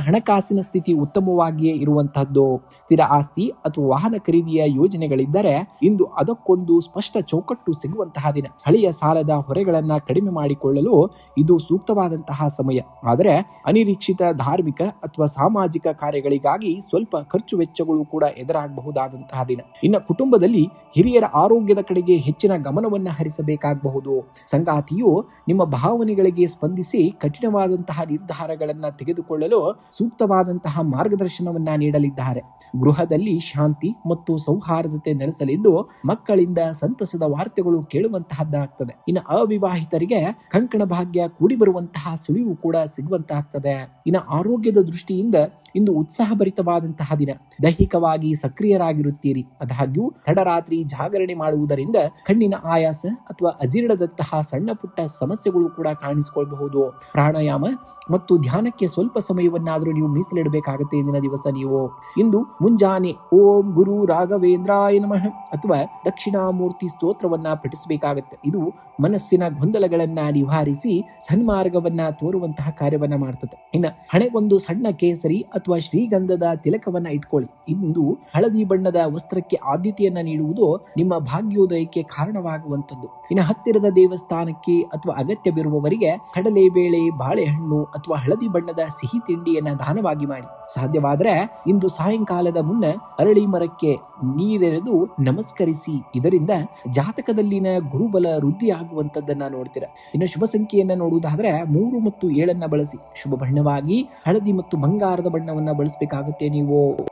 ಹಣಕಾಸಿನ ಸ್ಥಿತಿ ಉತ್ತಮವಾಗಿಯೇ ಇರುವಂತಹದ್ದು. ಸ್ಥಿರ ಆಸ್ತಿ ಅಥವಾ ವಾಹನ ಖರೀದಿಯ ಯೋಜನೆಗಳಿದ್ದರೆ ಇಂದು ಅದಕ್ಕೊಂದು ಸ್ಪಷ್ಟ ಚೌಕಟ್ಟು ಸಿಗುವಂತಹ ದಿನ. ಹಳೆಯ ಸಾಲದ ಹೊರೆಗಳನ್ನ ಕಡಿಮೆ ಮಾಡಿಕೊಳ್ಳಲು ಇದು ಸೂಕ್ತವಾದಂತಹ ಸಮಯ. ಆದರೆ ಅನಿರೀಕ್ಷಿತ ಧಾರ್ಮಿಕ ಅಥವಾ ಸಾಮಾಜಿಕ ಕಾರ್ಯಗಳಿಗಾಗಿ ಸ್ವಲ್ಪ ಖರ್ಚು ವೆಚ್ಚಗಳು ಕೂಡ ಎದುರಾಗಬಹುದಾದಂತಹ ದಿನ. ಕುಟುಂಬದಲ್ಲಿ ಹಿರಿಯರ ಆರೋಗ್ಯದ ಕಡೆಗೆ ಹೆಚ್ಚಿನ ಗಮನವನ್ನ ಹರಿಸಬೇಕಾಗಬಹುದು. ಸಂಗಾತಿಯು ನಿಮ್ಮ ಭಾವನೆಗಳಿಗೆ ಸ್ಪಂದಿಸಿ ಕಠಿಣವಾದಂತಹ ನಿರ್ಧಾರಗಳನ್ನ ತೆಗೆದುಕೊಳ್ಳಲು ಸೂಕ್ತವಾದಂತಹ ಮಾರ್ಗದರ್ಶನವನ್ನ ನೀಡಲಿದ್ದಾರೆ. ಗೃಹದಲ್ಲಿ ಶಾಂತಿ ಮತ್ತು ಸೌಹಾರ್ದತೆ ನೆಲೆಸಲಿದ್ದು ಮಕ್ಕಳಿಂದ ಸಂತಸದ ವಾರ್ತೆಗಳು ಕೇಳುವಂತಹದ್ದಾಗ್ತದೆ. ಅವಿವಾಹಿತರಿಗೆ ಕಂಕಣ ಭಾಗ್ಯ ಕೂಡಿ ಬರುವಂತಹ ಸುಳಿವು ಕೂಡ ಸಿಗುವಂತಾಗ್ತದೆ. ಆರೋಗ್ಯದ ದೃಷ್ಟಿಯಿಂದ ಇಂದು ಉತ್ಸಾಹಭರಿತವಾದಂತಹ ದಿನ. ದೈಹಿಕವಾಗಿ ಸಕ್ರಿಯರಾಗಿರುತ್ತೀರಿ. ಆದಾಗ್ಯೂ ತಡರಾತ್ರಿ ಜಾಗರಣೆ ಮಾಡುವುದರಿಂದ ಕಣ್ಣಿನ ಆಯಾಸ ಅಥವಾ ಅಜೀರ್ಣದಂತಹ ಸಣ್ಣ ಪುಟ್ಟ ಸಮಸ್ಯೆಗಳು ಕೂಡ ಕಾಣಿಸಿಕೊಳ್ಳಬಹುದು. ಪ್ರಾಣಾಯಾಮ ಮತ್ತು ಧ್ಯಾನಕ್ಕೆ ಸ್ವಲ್ಪ ಸಮಯವನ್ನಾದರೂ ನೀವು ಮೀಸಲಿಡಬೇಕಾಗುತ್ತೆ. ಇಂದಿನ ದಿವಸ ನೀವು ಇಂದು ಮುಂಜಾನೆ ಓಂ ಗುರು ರಾಘವೇಂದ್ರಾಯ ನಮಃ ಅಥವಾ ದಕ್ಷಿಣಾಮೂರ್ತಿ ಸ್ತೋತ್ರವನ್ನ ಪಠಿಸಬೇಕಾಗುತ್ತೆ. ಇದು ಮನಸ್ಸಿನ ಗೊಂದಲಗಳನ್ನ ನಿವಾರಿಸಿ ಸನ್ಮಾರ್ಗವನ್ನ ತೋರುವಂತಹ ಕಾರ್ಯವನ್ನ ಮಾಡ್ತದೆ. ಇನ್ನು ಹಣೆಗೊಂದು ಸಣ್ಣ ಕೇಸರಿ ಅಥವಾ ಶ್ರೀಗಂಧದ ತಿಲಕವನ್ನ ಇಟ್ಕೊಳ್ಳಿ. ಇಂದು ಹಳದಿ ಬಣ್ಣದ ವಸ್ತ್ರಕ್ಕೆ ಆದ್ಯತೆಯನ್ನ ನೀಡುವುದು ನಿಮ್ಮ ಭಾಗ್ಯೋದಯಕ್ಕೆ ಕಾರಣವಾಗುವಂತದ್ದು. ಇನ್ನು ಹತ್ತಿರದ ದೇವಸ್ಥಾನಕ್ಕೆ ಅಥವಾ ಅಗತ್ಯವಿರುವವರಿಗೆ ಕಡಲೆಬೇಳೆ, ಬಾಳೆಹಣ್ಣು ಅಥವಾ ಹಳದಿ ಬಣ್ಣದ ಸಿಹಿ ತಿಂಡಿಯನ್ನ ದಾನವಾಗಿ ಮಾಡಿ. ಸಾಧ್ಯವಾದರೆ ಇಂದು ಸಾಯಂಕಾಲದ ಮುನ್ನ ಅರಳಿ ಮರಕ್ಕೆ ನೀರೆರೆದು ನಮಸ್ಕರಿಸಿ. ಇದರಿಂದ ಜಾತಕದಲ್ಲಿನ ಗುರುಬಲ ವೃದ್ಧಿಯಾಗುವಂತದ್ದನ್ನ ನೋಡ್ತೀರಾ. ಇನ್ನು ಶುಭ ಸಂಖ್ಯೆಯನ್ನ ನೋಡುವುದಾದ್ರೆ 3 ಮತ್ತು 7 ಬಳಸಿ. ಶುಭ ಬಣ್ಣವಾಗಿ ಹಳದಿ ಮತ್ತು ಬಂಗಾರದ ಬಣ್ಣವನ್ನ ಬಳಸಬೇಕಾಗುತ್ತೆ ನೀವು.